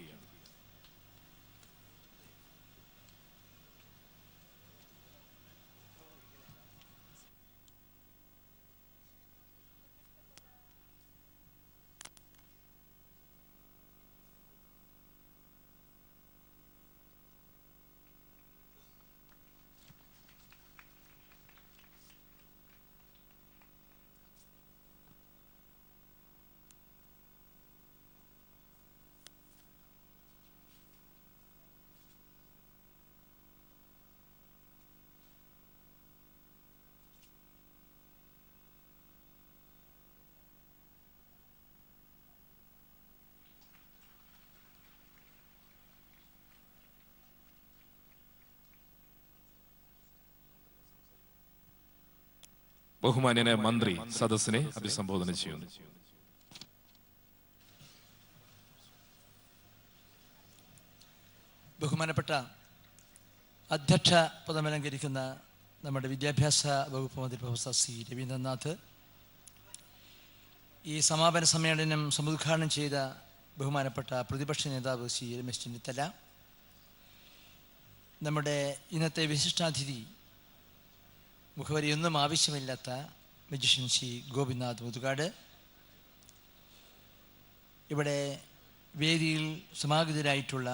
Speaker 4: ബഹുമാന്യനായ മന്ത്രി സദസ്സിനെ അഭിസംബോധന ചെയ്യുന്നു.
Speaker 6: ബഹുമാനപ്പെട്ട അധ്യക്ഷ പദമലങ്കരിക്കുന്ന നമ്മുടെ വിദ്യാഭ്യാസ വകുപ്പ് മന്ത്രി പ്രൊഫസർ സി രവീന്ദ്രനാഥ്, ഈ സമാപന സമ്മേളനം സമുദ്ഘാടനം ചെയ്ത ബഹുമാനപ്പെട്ട പ്രതിപക്ഷ നേതാവ് ശ്രീ രമേശ് ചെന്നിത്തല, നമ്മുടെ ഇന്നത്തെ വിശിഷ്ടാതിഥി മുഖവരിയൊന്നും ആവശ്യമില്ലാത്ത മജിഷ്യൻ ശ്രീ ഗോപിനാഥ് മുതുകാട്, ഇവിടെ വേദിയിൽ സമാഗതരായിട്ടുള്ള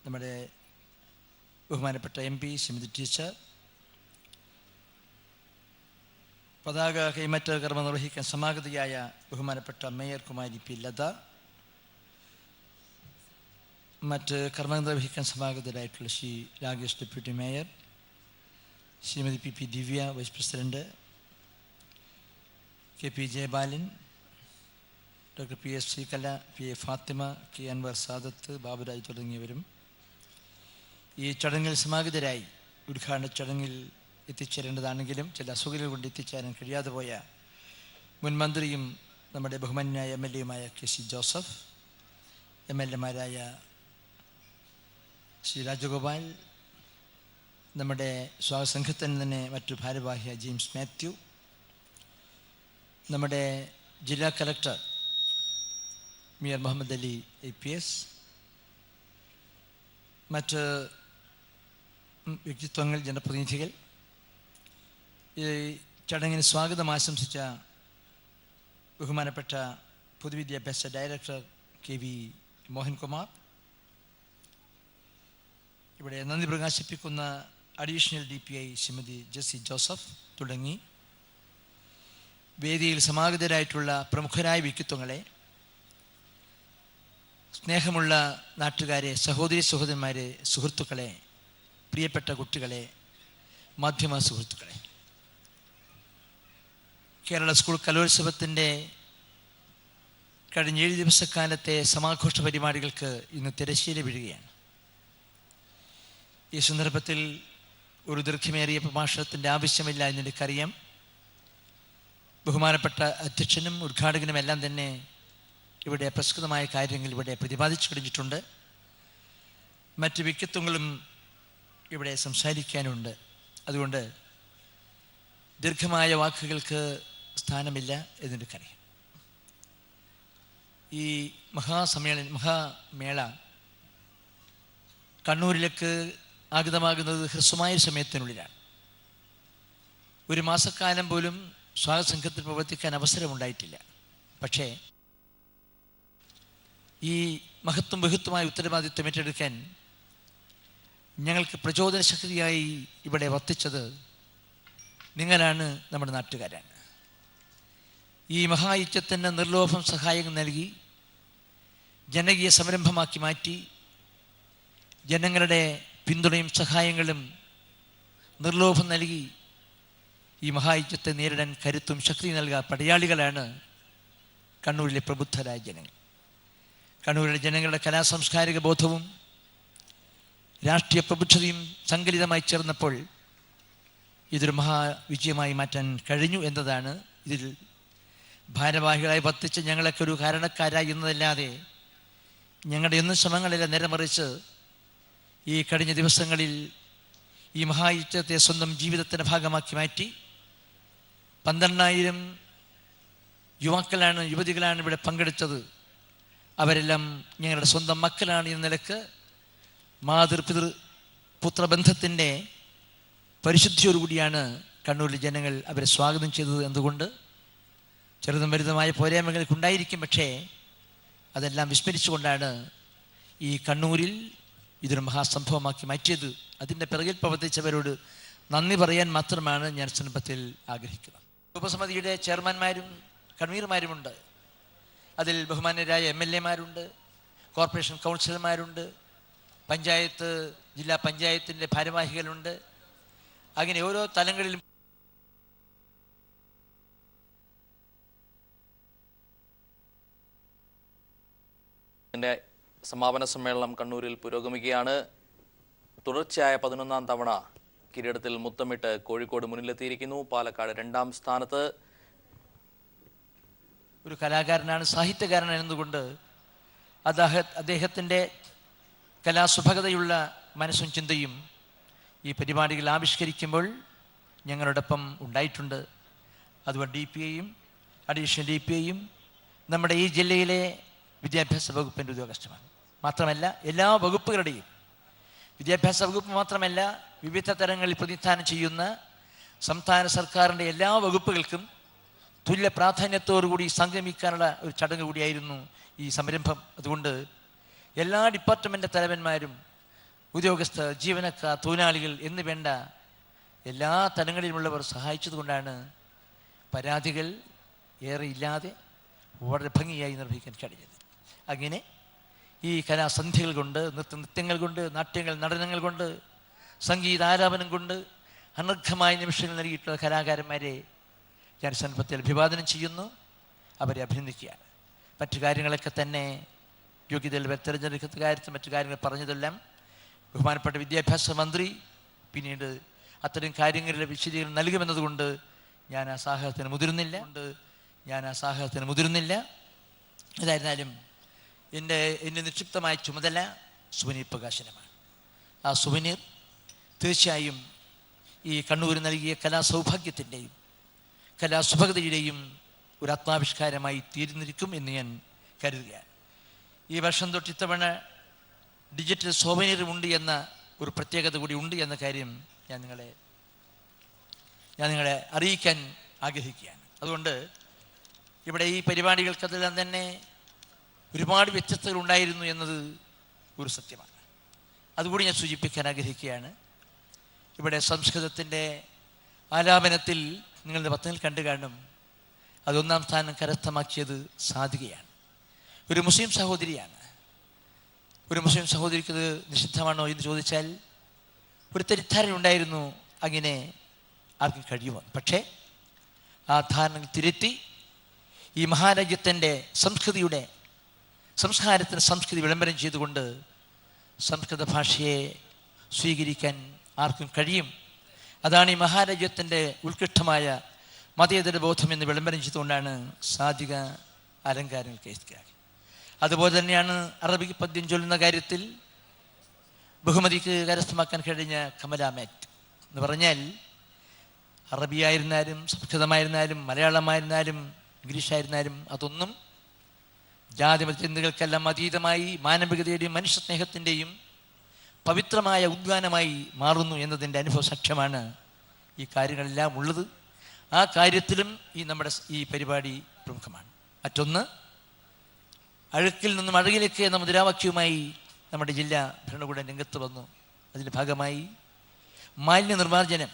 Speaker 6: നമ്മുടെ ബഹുമാനപ്പെട്ട MP ശ്രീമതി ടീച്ചർ, പതാക കൈമാറ്റ കർമ്മം നിർവഹിക്കാൻ സമാഗതയായ ബഹുമാനപ്പെട്ട മേയർ കുമാരി P ലത, മറ്റ് കർമ്മം നിർവഹിക്കാൻ സമാഗതരായിട്ടുള്ള Shri Rakesh deputy mayor, Shrimati PP Divya vice president, KP Jayabalan, doctor PS Sreekala, PA Fathima, K Anwar Sadath, Baburaj തുടങ്ങിയവരും ഈ ചടങ്ങിൽ സമാഗതരായി ഉദ്ഘാടന ചടങ്ങിൽ എത്തിച്ചേരേണ്ടതാണെങ്കിലും ചില അസുഖങ്ങൾ കൊണ്ട് എത്തിച്ചേരാൻ കഴിയാതെ പോയ മുൻ മന്ത്രിയും നമ്മുടെ ബഹുമാന്യനായ MLA K C Joseph, MLA Shri Rajagopal, നമ്മുടെ സ്വാഗത സംഘത്തിൽ തന്നെ മറ്റു ഭാരവാഹി ജെയിംസ് മാത്യു, നമ്മുടെ ജില്ലാ കലക്ടർ മിയർ മുഹമ്മദ് അലി APS, മറ്റ് വ്യക്തിത്വങ്ങൾ, ജനപ്രതിനിധികൾ, ഈ ചടങ്ങിന് സ്വാഗതം ആശംസിച്ച ബഹുമാനപ്പെട്ട പൊതുവിദ്യാഭ്യാസ ഡയറക്ടർ KV മോഹൻകുമാർ, ഇവിടെ നന്ദി പ്രകാശിപ്പിക്കുന്ന അഡീഷണൽ DPI ശ്രീമതി ജെസ്സി ജോസഫ് തുടങ്ങി വേദിയിൽ സമാഗതരായിട്ടുള്ള പ്രമുഖരായ വ്യക്തിത്വങ്ങളെ, സ്നേഹമുള്ള നാട്ടുകാരെ, സഹോദരി സഹോദരന്മാരെ, സുഹൃത്തുക്കളെ, പ്രിയപ്പെട്ട കുട്ടികളെ, മാധ്യമ സുഹൃത്തുക്കളെ, കേരള സ്കൂൾ കലോത്സവത്തിൻ്റെ കഴിഞ്ഞ 7 ദിവസക്കാലത്തെ സമാഘോഷ പരിപാടികൾക്ക് ഇന്ന് തിരശ്ശീല വീഴുകയാണ്. ഈ സന്ദർഭത്തിൽ ഒരു ദീർഘമേറിയ പ്രഭാഷണത്തിൻ്റെ ആവശ്യമില്ല എന്നെനിക്കറിയാം. ബഹുമാനപ്പെട്ട അധ്യക്ഷനും ഉദ്ഘാടകനും എല്ലാം തന്നെ ഇവിടെ പ്രസ്തുതമായ കാര്യങ്ങൾ ഇവിടെ പ്രതിപാദിച്ചു കഴിഞ്ഞിട്ടുണ്ട്. മറ്റ് വ്യക്തിത്വങ്ങളും ഇവിടെ സംസാരിക്കാനുണ്ട്. അതുകൊണ്ട് ദീർഘമായ വാക്കുകൾക്ക് സ്ഥാനമില്ല എന്നെനിക്കറിയാം. ഈ മഹാമേള കണ്ണൂരിലേക്ക് ആഗതമാകുന്നത് ഹ്രസ്വമായ സമയത്തിനുള്ളിലാണ്. ഒരു മാസക്കാലം പോലും സ്വാഗത സംഘത്തിൽ പ്രവർത്തിക്കാൻ അവസരമുണ്ടായിട്ടില്ല. പക്ഷേ ഈ ബഹുത്വമായ ഉത്തരവാദിത്വം ഏറ്റെടുക്കാൻ ഞങ്ങൾക്ക് പ്രചോദന ശക്തിയായി ഇവിടെ വർത്തിച്ചത് നിങ്ങളാണ്, നമ്മുടെ നാട്ടുകാരാണ്. ഈ മഹായുദ്ധത്തിന് നിർലോഭം സഹായം നൽകി ജനകീയ സംരംഭമാക്കി മാറ്റി ജനങ്ങളുടെ പിന്തുണയും സഹായങ്ങളും നിർലോഭം നൽകി ഈ മഹായുദ്ധത്തെ നേരിടാൻ കരുത്തും ശക്തിയും നൽകുക പടയാളികളാണ് കണ്ണൂരിലെ പ്രബുദ്ധരായ ജനങ്ങൾ. കണ്ണൂരിലെ ജനങ്ങളുടെ കലാസാംസ്കാരിക ബോധവും രാഷ്ട്രീയ പ്രബുദ്ധതയും സങ്കലിതമായി ചേർന്നപ്പോൾ ഇതൊരു മഹാവിജയമായി മാറ്റാൻ കഴിഞ്ഞു എന്നതാണ് ഇതിൽ ഭാരവാഹികളായി വർത്തിച്ച് ഞങ്ങളൊക്കെ ഒരു കാരണക്കാരായി എന്നതല്ലാതെ ഞങ്ങളുടെ ഒന്നും ശ്രമങ്ങളെല്ലാം നിരമറിച്ച് ഈ കഴിഞ്ഞ ദിവസങ്ങളിൽ ഈ മഹായുദ്ധത്തെ സ്വന്തം ജീവിതത്തിൻ്റെ ഭാഗമാക്കി മാറ്റി 12,000 യുവതികളാണ് ഇവിടെ പങ്കെടുത്തത്. അവരെല്ലാം ഞങ്ങളുടെ സ്വന്തം മക്കളാണ് എന്ന നിലക്ക് മാതൃപിതൃ പുത്രബന്ധത്തിൻ്റെ പരിശുദ്ധിയോടുകൂടിയാണ് കണ്ണൂരിലെ ജനങ്ങൾ അവരെ സ്വാഗതം ചെയ്തത്. എന്തുകൊണ്ട് ചെറുതും വലുതുമായ പോരായ്മകൾക്ക് ഉണ്ടായിരിക്കും, പക്ഷേ അതെല്ലാം വിസ്മരിച്ചുകൊണ്ടാണ് ഈ കണ്ണൂരിൽ ഇതൊരു മഹാസംഭവമാക്കി മാറ്റിയത്. അതിൻ്റെ പിറകിൽ പ്രവർത്തിച്ചവരോട് നന്ദി പറയാൻ മാത്രമാണ് ഞാൻ സന്ദർഭത്തിൽ ആഗ്രഹിക്കുന്നത്. ഉപസമിതിയുടെ ചെയർമാന്മാരും കൺവീനർമാരുമുണ്ട്. അതിൽ ബഹുമാന്യരായ MLA-മാരുണ്ട്, കോർപ്പറേഷൻ കൗൺസിലർമാരുണ്ട്, പഞ്ചായത്ത് ജില്ലാ പഞ്ചായത്തിൻ്റെ ഭാരവാഹികളുണ്ട്. അങ്ങനെ ഓരോ തലങ്ങളിലും
Speaker 1: സമാപന സമ്മേളനം കണ്ണൂരിൽ പുരോഗമിക്കുകയാണ്. തുടർച്ചയായ 11ാം തവണ കിരീടത്തിൽ മുത്തമിട്ട് കോഴിക്കോട് മുന്നിലെത്തിയിരിക്കുന്നു. പാലക്കാട് 2ാം സ്ഥാനത്ത്.
Speaker 6: ഒരു കലാകാരനാണ്, സാഹിത്യകാരനെന്നതുകൊണ്ട് അദ്ദേഹത്തിൻ്റെ കലാസുഭകതയുള്ള മനസ്സും ചിന്തയും ഈ പരിപാടികൾ ആവിഷ്കരിക്കുമ്പോൾ ഞങ്ങളോടൊപ്പം ഉണ്ടായിട്ടുണ്ട്. അതുകൊണ്ട് DPIയും അഡീഷണൽ DPIയും നമ്മുടെ ഈ ജില്ലയിലെ വിദ്യാഭ്യാസ വകുപ്പിൻ്റെ ഉദ്യോഗസ്ഥമാണ്. മാത്രമല്ല എല്ലാ വകുപ്പുകളുടെയും, വിദ്യാഭ്യാസ വകുപ്പ് മാത്രമല്ല വിവിധ തരങ്ങളിൽ പ്രതിനിധാനം ചെയ്യുന്ന സംസ്ഥാന സർക്കാരിൻ്റെ എല്ലാ വകുപ്പുകൾക്കും തുല്യ പ്രാധാന്യത്തോടുകൂടി സംഗമിക്കാനുള്ള ഒരു ചടങ്ങ് കൂടിയായിരുന്നു ഈ സംരംഭം. അതുകൊണ്ട് എല്ലാ ഡിപ്പാർട്ട്മെൻ്റ് തലവന്മാരും, ഉദ്യോഗസ്ഥർ, ജീവനക്കാർ, തൊഴിലാളികൾ എന്ന് വേണ്ട എല്ലാ തലങ്ങളിലുമുള്ളവർ സഹായിച്ചതുകൊണ്ടാണ് പരാതികൾ ഏറെ ഇല്ലാതെ വളരെ ഭംഗിയായി നിർവഹിക്കാൻ കഴിഞ്ഞത്. അങ്ങനെ ഈ കലാസന്ധ്യകൾ കൊണ്ട്, നൃത്യങ്ങൾ കൊണ്ട്, നാട്യങ്ങൾ, നടനങ്ങൾ കൊണ്ട്, സംഗീതാലാപനം കൊണ്ട് അനർഘമായ നിമിഷങ്ങൾ നൽകിയിട്ടുള്ള കലാകാരന്മാരെ ഞാൻ സന്ദർഭത്തിൽ അഭിവാദനം ചെയ്യുന്നു, അവരെ അഭിനന്ദിക്കുകയാണ്. മറ്റു കാര്യങ്ങളൊക്കെ തന്നെ യോഗ്യതയിൽ തിരഞ്ഞെടുക്കുന്ന കാര്യത്തിൽ മറ്റു കാര്യങ്ങൾ പറഞ്ഞതെല്ലാം ബഹുമാനപ്പെട്ട വിദ്യാഭ്യാസ മന്ത്രി പിന്നീട് അത്തരം കാര്യങ്ങളുടെ വിശദീകരണം നൽകുമെന്നതുകൊണ്ട് ഞാൻ ആ സാഹചര്യത്തിന് മുതിരുന്നില്ല. ഞാൻ ആ സാഹസത്തിന് മുതിരുന്നില്ല. ഏതായിരുന്നാലും എൻ്റെ നിക്ഷിപ്തമായ ചുമതല സുവനീർ പ്രകാശനമാണ്. ആ സുവനീർ തീർച്ചയായും ഈ കണ്ണൂർ നൽകിയ കലാസൗഭാഗ്യത്തിൻ്റെയും കലാസുഭഗതയുടെയും ഒരു ആത്മാവിഷ്കാരമായി തീർന്നിരിക്കും എന്ന് ഞാൻ കരുതുകയാണ്. ഈ വർഷം തൊട്ട് ഇത്തവണ ഡിജിറ്റൽ സോവനീറുമുണ്ട് എന്ന ഒരു പ്രത്യേകത കൂടി ഉണ്ട് എന്ന കാര്യം ഞാൻ നിങ്ങളെ അറിയിക്കാൻ ആഗ്രഹിക്കുകയാണ്. അതുകൊണ്ട് ഇവിടെ ഈ പരിപാടികൾക്കെല്ലാം തന്നെ ഒരുപാട് വ്യത്യസ്തതകൾ ഉണ്ടായിരുന്നു എന്നത് ഒരു സത്യമാണ്. അതുകൂടി ഞാൻ സൂചിപ്പിക്കാൻ ആഗ്രഹിക്കുകയാണ്. ഇവിടെ സംസ്കൃതത്തിൻ്റെ ആലാപനത്തിൽ നിങ്ങളുടെ പത്രങ്ങൾ കണ്ടു കാണും. അതൊന്നാം സ്ഥാനം കരസ്ഥമാക്കിയത് സാധികയാണ്. ഒരു മുസ്ലിം സഹോദരിയാണ്. ഒരു മുസ്ലിം സഹോദരിക്ക് ഇത് നിഷിദ്ധമാണോ എന്ന് ചോദിച്ചാൽ ഒരു തെറ്റിദ്ധാരണ ഉണ്ടായിരുന്നു, അങ്ങനെ ആർക്കും കഴിയുമോ. പക്ഷേ ആ ധാരണ തിരുത്തി ഈ മഹാരാജ്യത്തിൻ്റെ സംസ്കാരത്തിന് സംസ്കൃതി വിളംബരം ചെയ്തുകൊണ്ട് സംസ്കൃത ഭാഷയെ സ്വീകരിക്കാൻ ആർക്കും കഴിയും. അതാണ് ഈ മഹാരാജ്യത്തിൻ്റെ ഉത്കൃഷ്ടമായ മതേതര ബോധം എന്ന് വിളംബരം ചെയ്തുകൊണ്ടാണ് സാധിക അലങ്കാരങ്ങൾ കൈസ്കാരി. അതുപോലെ തന്നെയാണ് അറബിക് പദ്യം ചൊല്ലുന്ന കാര്യത്തിൽ ബഹുമതിക്ക് കരസ്ഥമാക്കാൻ കഴിഞ്ഞ കമലാമേറ്റ് എന്ന് പറഞ്ഞാൽ അറബിയായിരുന്നാലും സംസ്കൃതമായിരുന്നാലും മലയാളമായിരുന്നാലും ഇംഗ്ലീഷായിരുന്നാലും അതൊന്നും ജാതിമത ചിന്തകൾക്കെല്ലാം അതീതമായി മാനവികതയുടെയും മനുഷ്യസ്നേഹത്തിൻ്റെയും പവിത്രമായ ഉദ്യാനമായി മാറുന്നു എന്നതിൻ്റെ അനുഭവ സാക്ഷ്യമാണ് ഈ കാര്യങ്ങളെല്ലാം ഉള്ളത്. ആ കാര്യത്തിലും നമ്മുടെ ഈ പരിപാടി പ്രമുഖമാണ്. മറ്റൊന്ന്, അഴുക്കിൽ നിന്നും അഴകിലേക്ക് എന്ന മുദ്രാവാക്യവുമായി നമ്മുടെ ജില്ലാ ഭരണകൂടം രംഗത്ത് വന്നു. അതിൻ്റെ ഭാഗമായി മാലിന്യ നിർമ്മാർജ്ജനം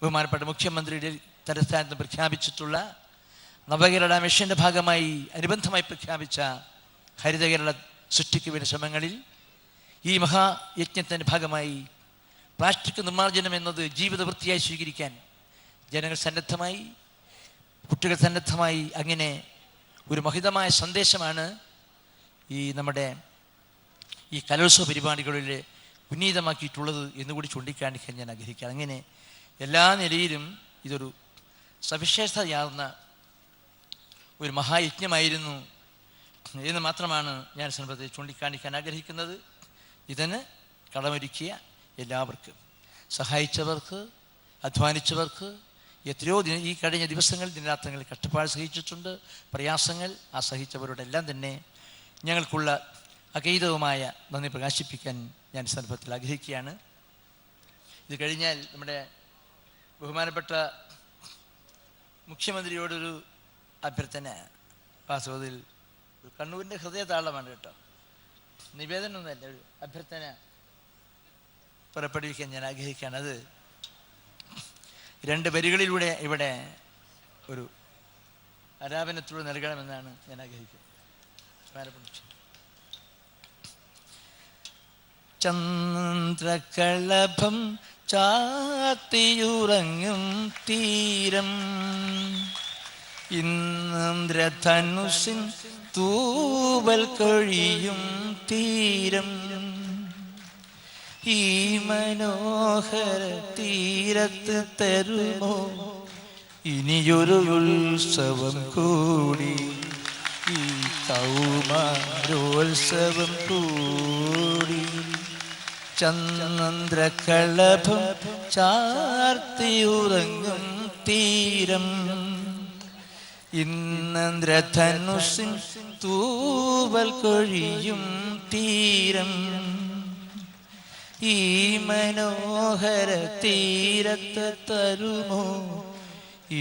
Speaker 6: ബഹുമാനപ്പെട്ട മുഖ്യമന്ത്രിയുടെ തലസ്ഥാനത്ത് പ്രഖ്യാപിച്ചിട്ടുള്ള നവകേരള മിഷൻ്റെ ഭാഗമായി അനുബന്ധമായി പ്രഖ്യാപിച്ച ഹരിത കേരള സൃഷ്ടിക്ക് വേണ്ട ശ്രമങ്ങളിൽ ഈ മഹായജ്ഞത്തിൻ്റെ ഭാഗമായി പ്ലാസ്റ്റിക് നിർമ്മാർജ്ജനം എന്നത് ജീവിത വൃത്തിയായി സ്വീകരിക്കാൻ ജനങ്ങൾ സന്നദ്ധമായി, കുട്ടികൾ സന്നദ്ധമായി. അങ്ങനെ ഒരു മഹിതമായ സന്ദേശമാണ് നമ്മുടെ ഈ കലോത്സവ പരിപാടികളിൽ ഉന്നീതമാക്കിയിട്ടുള്ളത് എന്നുകൂടി ചൂണ്ടിക്കാണിക്കാൻ ഞാൻ ആഗ്രഹിക്കുകയാണ്. അങ്ങനെ എല്ലാ നിലയിലും ഇതൊരു സവിശേഷതയാർന്ന ഒരു മഹായജ്ഞമായിരുന്നു എന്ന് മാത്രമാണ് ഞാൻ സന്ദർഭത്തിൽ ചൂണ്ടിക്കാണിക്കാൻ ആഗ്രഹിക്കുന്നത്. ഇതിന് കടമൊരുക്കിയ എല്ലാവർക്കും, സഹായിച്ചവർക്ക്, അധ്വാനിച്ചവർക്ക്, എത്രയോ ഈ കഴിഞ്ഞ ദിവസങ്ങൾ ദിനരാത്രങ്ങളിൽ കഷ്ടപ്പാട് സഹിച്ചിട്ടുണ്ട്, പ്രയാസങ്ങൾ. ആ സഹിച്ചവരോടെല്ലാം തന്നെ ഞങ്ങൾക്കുള്ള അകൈതവുമായ നന്ദി പ്രകാശിപ്പിക്കാൻ ഞാൻ സന്ദർഭത്തിൽ ആഗ്രഹിക്കുകയാണ്. ഇത് കഴിഞ്ഞാൽ നമ്മുടെ ബഹുമാനപ്പെട്ട മുഖ്യമന്ത്രിയോടൊരു അഭ്യർത്ഥന, വാസ്തവത്തിൽ കണ്ണൂരിൻ്റെ ഹൃദയതാളമാണ് കേട്ടോ, നിവേദനമൊന്നുമല്ല, ഒരു അഭ്യർത്ഥന പുറപ്പെടുവിക്കാൻ ഞാൻ ആഗ്രഹിക്കുകയാണ്. അത് 2 വരികളിലൂടെ ഇവിടെ ഒരു ആലാപനത്തിലൂടെ നൽകണമെന്നാണ് ഞാൻ ആഗ്രഹിക്കുന്നത്. ചന്ദ്രകളഭം ചാത്തിയുറങ്ങും തീരം, ഇന്ദ്രധനുസിൻ തൂവൽ കൊഴിയും തീരം, ഈ മനോഹര തീരത്ത് തരുമോ ഇനിയൊരു ഉത്സവം കൂടി, ഈ കൗമാരോത്സവം കൂടി. ചന്ദ്രകളഭം ചാർത്തിയുറങ്ങും തീരം, ഇന്ദ്രധനുസിൻ തൂവൽ കൊഴിയും തീരം, ഈ മനോഹര തീരത്ത് തരുമോ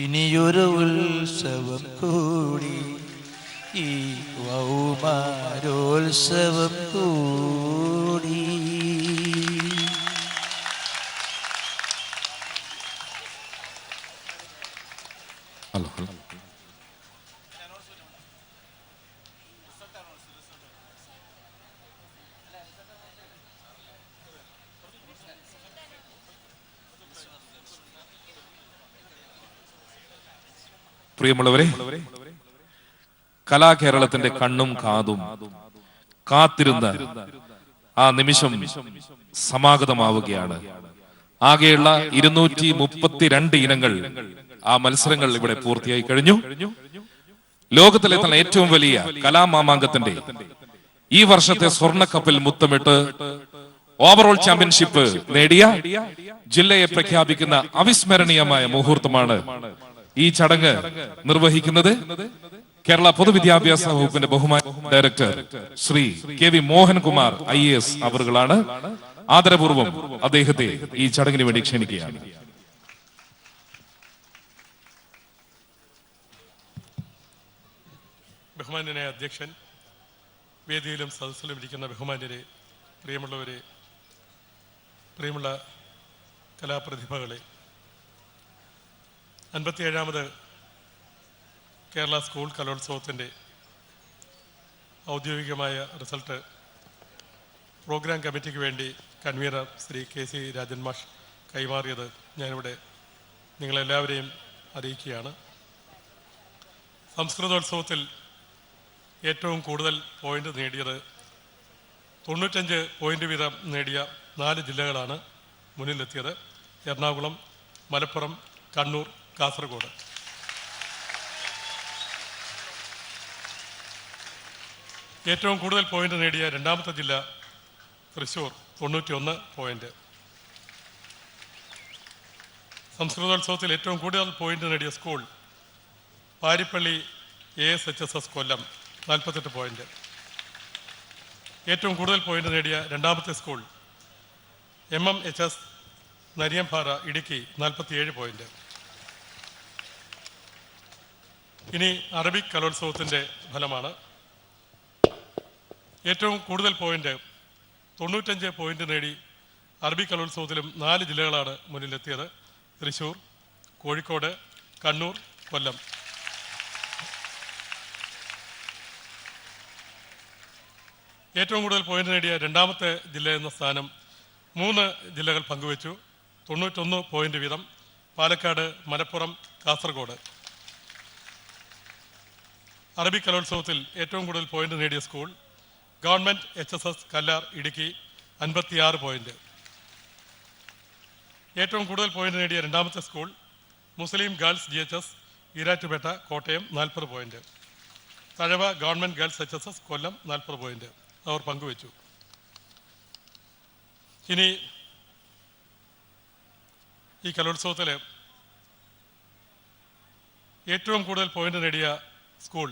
Speaker 6: ഇനിയൊരു ഉത്സവം കൂടി, ഈ കൗമാരോത്സവം കൂടി.
Speaker 4: പ്രിയമുള്ളവരെ, കലാകേരളത്തിന്റെ കണ്ണും കാതും കാത്തിരുന്ന ആ നിമിഷം സമാഗതമാവുകയാണ്. ആകെയുള്ള 232 ഇനങ്ങൾ ആ മത്സരങ്ങൾ ഇവിടെ പൂർത്തിയായി കഴിഞ്ഞു. ലോകത്തിലെ തന്നെ ഏറ്റവും വലിയ കലാമാമാങ്കത്തിന്റെ ഈ വർഷത്തെ സ്വർണ്ണക്കപ്പിൽ മുത്തമിട്ട് ഓവറോൾ ചാമ്പ്യൻഷിപ്പ് നേടിയ ജില്ലയെ പ്രഖ്യാപിക്കുന്ന അവിസ്മരണീയമായ മുഹൂർത്തമാണ് ഈ ചടങ്ങ് നിർവഹിക്കുന്നത്. കേരള പൊതുവിദ്യാഭ്യാസ വകുപ്പിന്റെ ബഹുമാന director Shri KV Mohankumar IAS അവറുകളാണ്. ആദരപൂർവ്വം അദ്ദേഹത്തെ ഈ ചടങ്ങിന് വേണ്ടി ക്ഷണിക്കുകയാണ്.
Speaker 7: ബഹുമാന്യനായ അധ്യക്ഷൻ, വേദിയിലും സദസ്സിലും ഇരിക്കുന്ന ബഹുമാന്യരെ, പ്രിയമുള്ളവരെ, പ്രിയമുള്ള കലാപ്രതിഭകളെ, 57ാമത് കേരള സ്കൂൾ കലോത്സവത്തിൻ്റെ ഔദ്യോഗികമായ റിസൾട്ട് പ്രോഗ്രാം കമ്മിറ്റിക്ക് വേണ്ടി കൺവീനർ ശ്രീ KC രാജൻ മാഷ് കൈമാറിയത് ഞാനിവിടെ നിങ്ങളെല്ലാവരെയും അറിയിക്കുകയാണ്. സംസ്കൃതോത്സവത്തിൽ ഏറ്റവും കൂടുതൽ പോയിന്റ് നേടിയത് 95 പോയിന്റ് വീതം നേടിയ 4 ജില്ലകളാണ് മുന്നിലെത്തിയത്. എറണാകുളം, മലപ്പുറം, കണ്ണൂർ, കാസർഗോഡ്. ഏറ്റവും കൂടുതൽ പോയിന്റ് നേടിയ രണ്ടാമത്തെ ജില്ല തൃശ്ശൂർ, 91 പോയിന്റ്. സംസ്കൃതോത്സവത്തിൽ ഏറ്റവും കൂടുതൽ പോയിന്റ് നേടിയ സ്കൂൾ പാരിപ്പള്ളി ASHSS കൊല്ലം, 48 പോയിന്റ്. ഏറ്റവും കൂടുതൽ പോയിന്റ് നേടിയ രണ്ടാമത്തെ school MMHS Nariyampara Idukki, 47 point. ഇനി അറബിക് കലോത്സവത്തിൻ്റെ ഫലമാണ്. ഏറ്റവും കൂടുതൽ പോയിന്റ് 95 പോയിന്റ് നേടി അറബിക് കലോത്സവത്തിലും 4 ജില്ലകളാണ് മുന്നിലെത്തിയത്. തൃശ്ശൂർ, കോഴിക്കോട്, കണ്ണൂർ, കൊല്ലം. ഏറ്റവും കൂടുതൽ പോയിന്റ് നേടിയ രണ്ടാമത്തെ ജില്ല എന്ന സ്ഥാനം 3 ജില്ലകൾ പങ്കുവച്ചു. 91 പോയിന്റ് വീതം പാലക്കാട്, മലപ്പുറം, കാസർഗോഡ്. അറബിക് കലോത്സവത്തിൽ ഏറ്റവും കൂടുതൽ പോയിന്റ് നേടിയ school government HSS Kallar Idukki, 56 point. ഏറ്റവും കൂടുതൽ പോയിന്റ് നേടിയ രണ്ടാമത്തെ school Muslim girls GHS Erattupetta Kottayam, 40 point. Thazhava government girls HSS Kollam, 40 point അവർ പങ്കുവച്ചു. ഇനി ഈ കലോത്സവത്തിൽ ഏറ്റവും കൂടുതൽ പോയിന്റ് നേടിയ സ്കൂൾ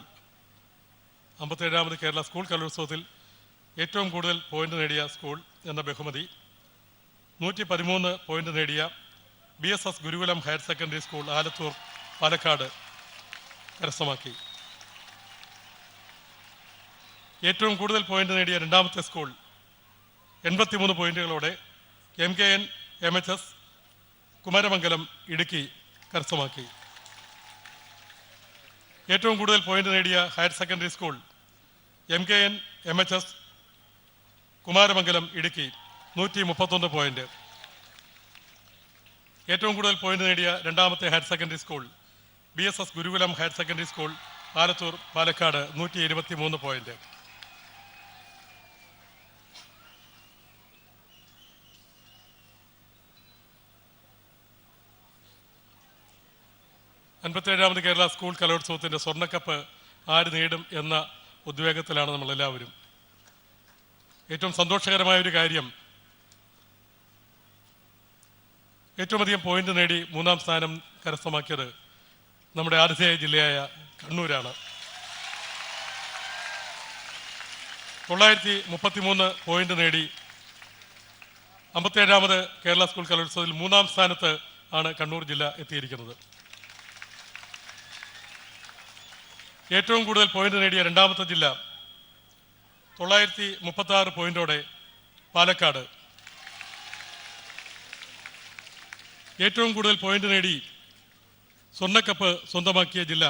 Speaker 7: 57ാമത് കേരള സ്കൂൾ കലോത്സവത്തിൽ ഏറ്റവും കൂടുതൽ പോയിന്റ് നേടിയ സ്കൂൾ എന്ന ബഹുമതി 113 പോയിന്റ് നേടിയ BSS Gurukulam higher secondary school Alathur, Palakkad കരസ്ഥമാക്കി. ഏറ്റവും കൂടുതൽ പോയിന്റ് നേടിയ രണ്ടാമത്തെ സ്കൂൾ 83 പോയിന്റുകളോടെ MKN MHS കുമാരമംഗലം ഇടുക്കി കരസ്ഥമാക്കി. ഏറ്റവും കൂടുതൽ പോയിന്റ് നേടിയ higher secondary school MKN MHS Kumaramangalam ഇടുക്കി, 131 പോയിന്റ്. ഏറ്റവും കൂടുതൽ പോയിന്റ് നേടിയ രണ്ടാമത്തെ higher secondary school BSS Gurukulam higher secondary school Alathur, Palakkad, 123 point. അൻപത്തേഴാമത് കേരള സ്കൂൾ കലോത്സവത്തിൻ്റെ സ്വർണ്ണക്കപ്പ് ആര് നേടും എന്ന ഉദ്വേഗത്തിലാണ് നമ്മളെല്ലാവരും. ഏറ്റവും സന്തോഷകരമായ ഒരു കാര്യം, ഏറ്റവും അധികം പോയിന്റ് നേടി 3ാം സ്ഥാനം കരസ്ഥമാക്കിയത് നമ്മുടെ ആതിഥേയ ജില്ലയായ കണ്ണൂരാണ്. 933 പോയിന്റ് നേടി 57ാമത് കേരള സ്കൂൾ കലോത്സവത്തിൽ 3ാം സ്ഥാനത്ത് ആണ് കണ്ണൂർ ജില്ല എത്തിയിരിക്കുന്നത്. ഏറ്റവും കൂടുതൽ പോയിന്റ് നേടിയ രണ്ടാമത്തെ ജില്ല 936 പോയിന്റോടെ പാലക്കാട്. ഏറ്റവും കൂടുതൽ പോയിന്റ് നേടി സ്വർണ്ണക്കപ്പ് സ്വന്തമാക്കിയ ജില്ല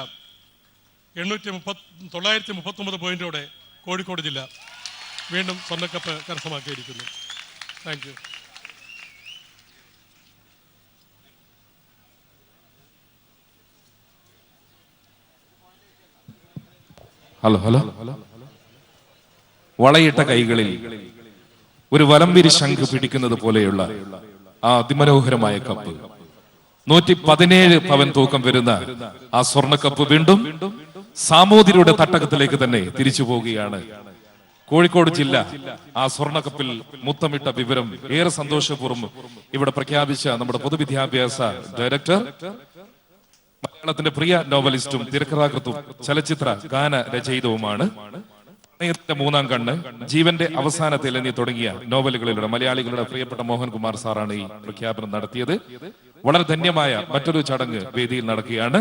Speaker 7: 939 പോയിന്റോടെ കോഴിക്കോട് ജില്ല വീണ്ടും സ്വർണ്ണക്കപ്പ് കരസ്ഥമാക്കിയിരിക്കുന്നു. Thank you.
Speaker 4: ഹലോ. വളയിട്ട കൈകളിൽ ഒരു വലംവിരി ശംഖ് പിടിക്കുന്നത് പോലെയുള്ള ആ അതിമനോഹരമായ കപ്പ് 117 പവൻ തൂക്കം വരുന്ന ആ സ്വർണ്ണക്കപ്പ് വീണ്ടും സാമൂതിരിയുടെ തട്ടകത്തിലേക്ക് തന്നെ തിരിച്ചു പോവുകയാണ്. കോഴിക്കോട് ജില്ല ആ സ്വർണ്ണക്കപ്പിൽ മുത്തമിട്ട വിവരം ഏറെ സന്തോഷപൂർവ്വം ഇവിടെ പ്രഖ്യാപിച്ച നമ്മുടെ പൊതുവിദ്യാഭ്യാസ ഡയറക്ടർ, മലയാളത്തിന്റെ പ്രിയ നോവലിസ്റ്റും തിരക്കഥാകൃത്തും ചലച്ചിത്ര ഗാന രചയിതവുമാണ്. പ്രണയത്തിന്റെ മൂന്നാം കണ്ണ്, ജീവന്റെ അവസാനത്തിൽ എന്നീ തുടങ്ങിയ നോവലുകളിലൂടെ മലയാളികളുടെ പ്രിയപ്പെട്ട മോഹൻകുമാർ സാറാണ് ഈ പ്രഖ്യാപനം നടത്തിയത്. വളരെ ധന്യമായ മറ്റൊരു ചടങ്ങ് വേദിയിൽ നടക്കുകയാണ്.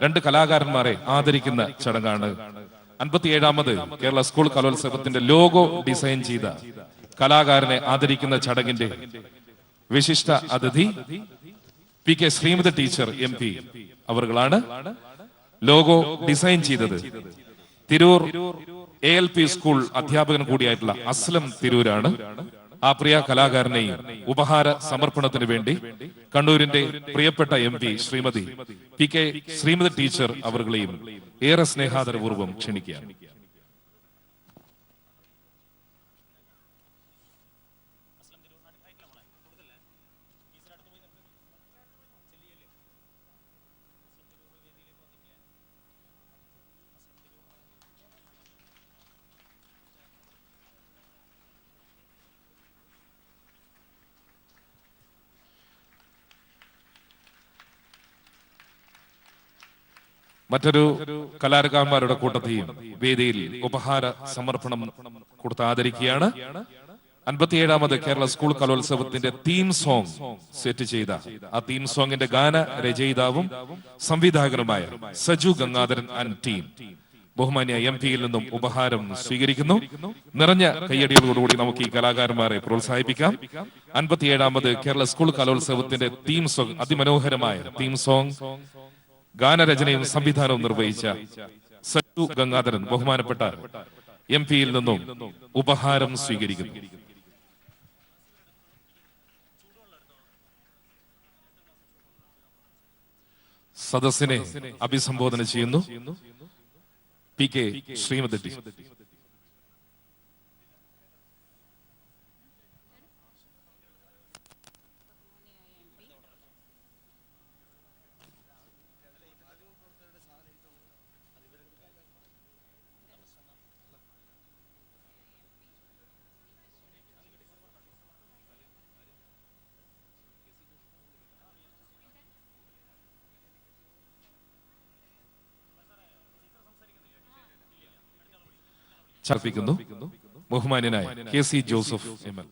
Speaker 4: 2 കലാകാരന്മാരെ ആദരിക്കുന്ന ചടങ്ങാണ്. 57ാമത് കേരള സ്കൂൾ കലോത്സവത്തിന്റെ ലോഗോ ഡിസൈൻ ചെയ്ത കലാകാരനെ ആദരിക്കുന്ന ചടങ്ങിന്റെ വിശിഷ്ട അതിഥി PK ശ്രീമതി ടീച്ചർ MP അവர்களാണ്. ലോഗോ ഡിസൈൻ ചെയ്തത് തിരൂർ ALP സ്കൂൾ അധ്യാപകൻ കൂടിയായിട്ടുള്ള അസ്ലം തിരൂരാണ്. ആ പ്രിയ കലാകാരനെയും ഉപഹാര സമർപ്പണത്തിന് വേണ്ടി കണ്ണൂരിന്റെ പ്രിയപ്പെട്ട MP Sreemathi PK Sreemathi teacher അവர்களെയും ഏറെ സ്നേഹാദരപൂർവ്വം ക്ഷണിക്കുകയാണ്. മറ്റൊരു കലാകാരന്മാരുടെ കൂട്ടത്തെയും വേദിയിൽ ഉപഹാര സമർപ്പണം കൊടുത്ത് ആദരിക്കുകയാണ്. 57ാമത് കേരള സ്കൂൾ കലോത്സവത്തിന്റെ തീം സോങ് സെറ്റ് ചെയ്ത ആ തീം സോങ്ങിന്റെ ഗാന രചയിതാവും സംവിധായകനുമായ സജു ഗംഗാധരൻ ആൻഡ് ടീം ബഹുമാന്യ MP-യിൽ നിന്നും ഉപഹാരം സ്വീകരിക്കുന്നു. നിറഞ്ഞ കയ്യടികളോടുകൂടി നമുക്ക് ഈ കലാകാരന്മാരെ പ്രോത്സാഹിപ്പിക്കാം. 57ാമത് കേരള സ്കൂൾ കലോത്സവത്തിന്റെ തീം സോങ്, അതിമനോഹരമായ തീം സോങ് ഗാനരചനയും സംവിധാനവും നിർവഹിച്ച സജു ഗംഗാധരൻ ബഹുമാനപ്പെട്ട MP-യിൽ നിന്നും ഉപഹാരം സ്വീകരിക്കുന്നു. സദസ്സിനെ അഭിസംബോധന ചെയ്യുന്നു PK ശ്രീമതി ടീച്ചർ. ചർപ്പിക്കുന്നു ബഹുമാന്യനായ KC ജോസഫ് ML.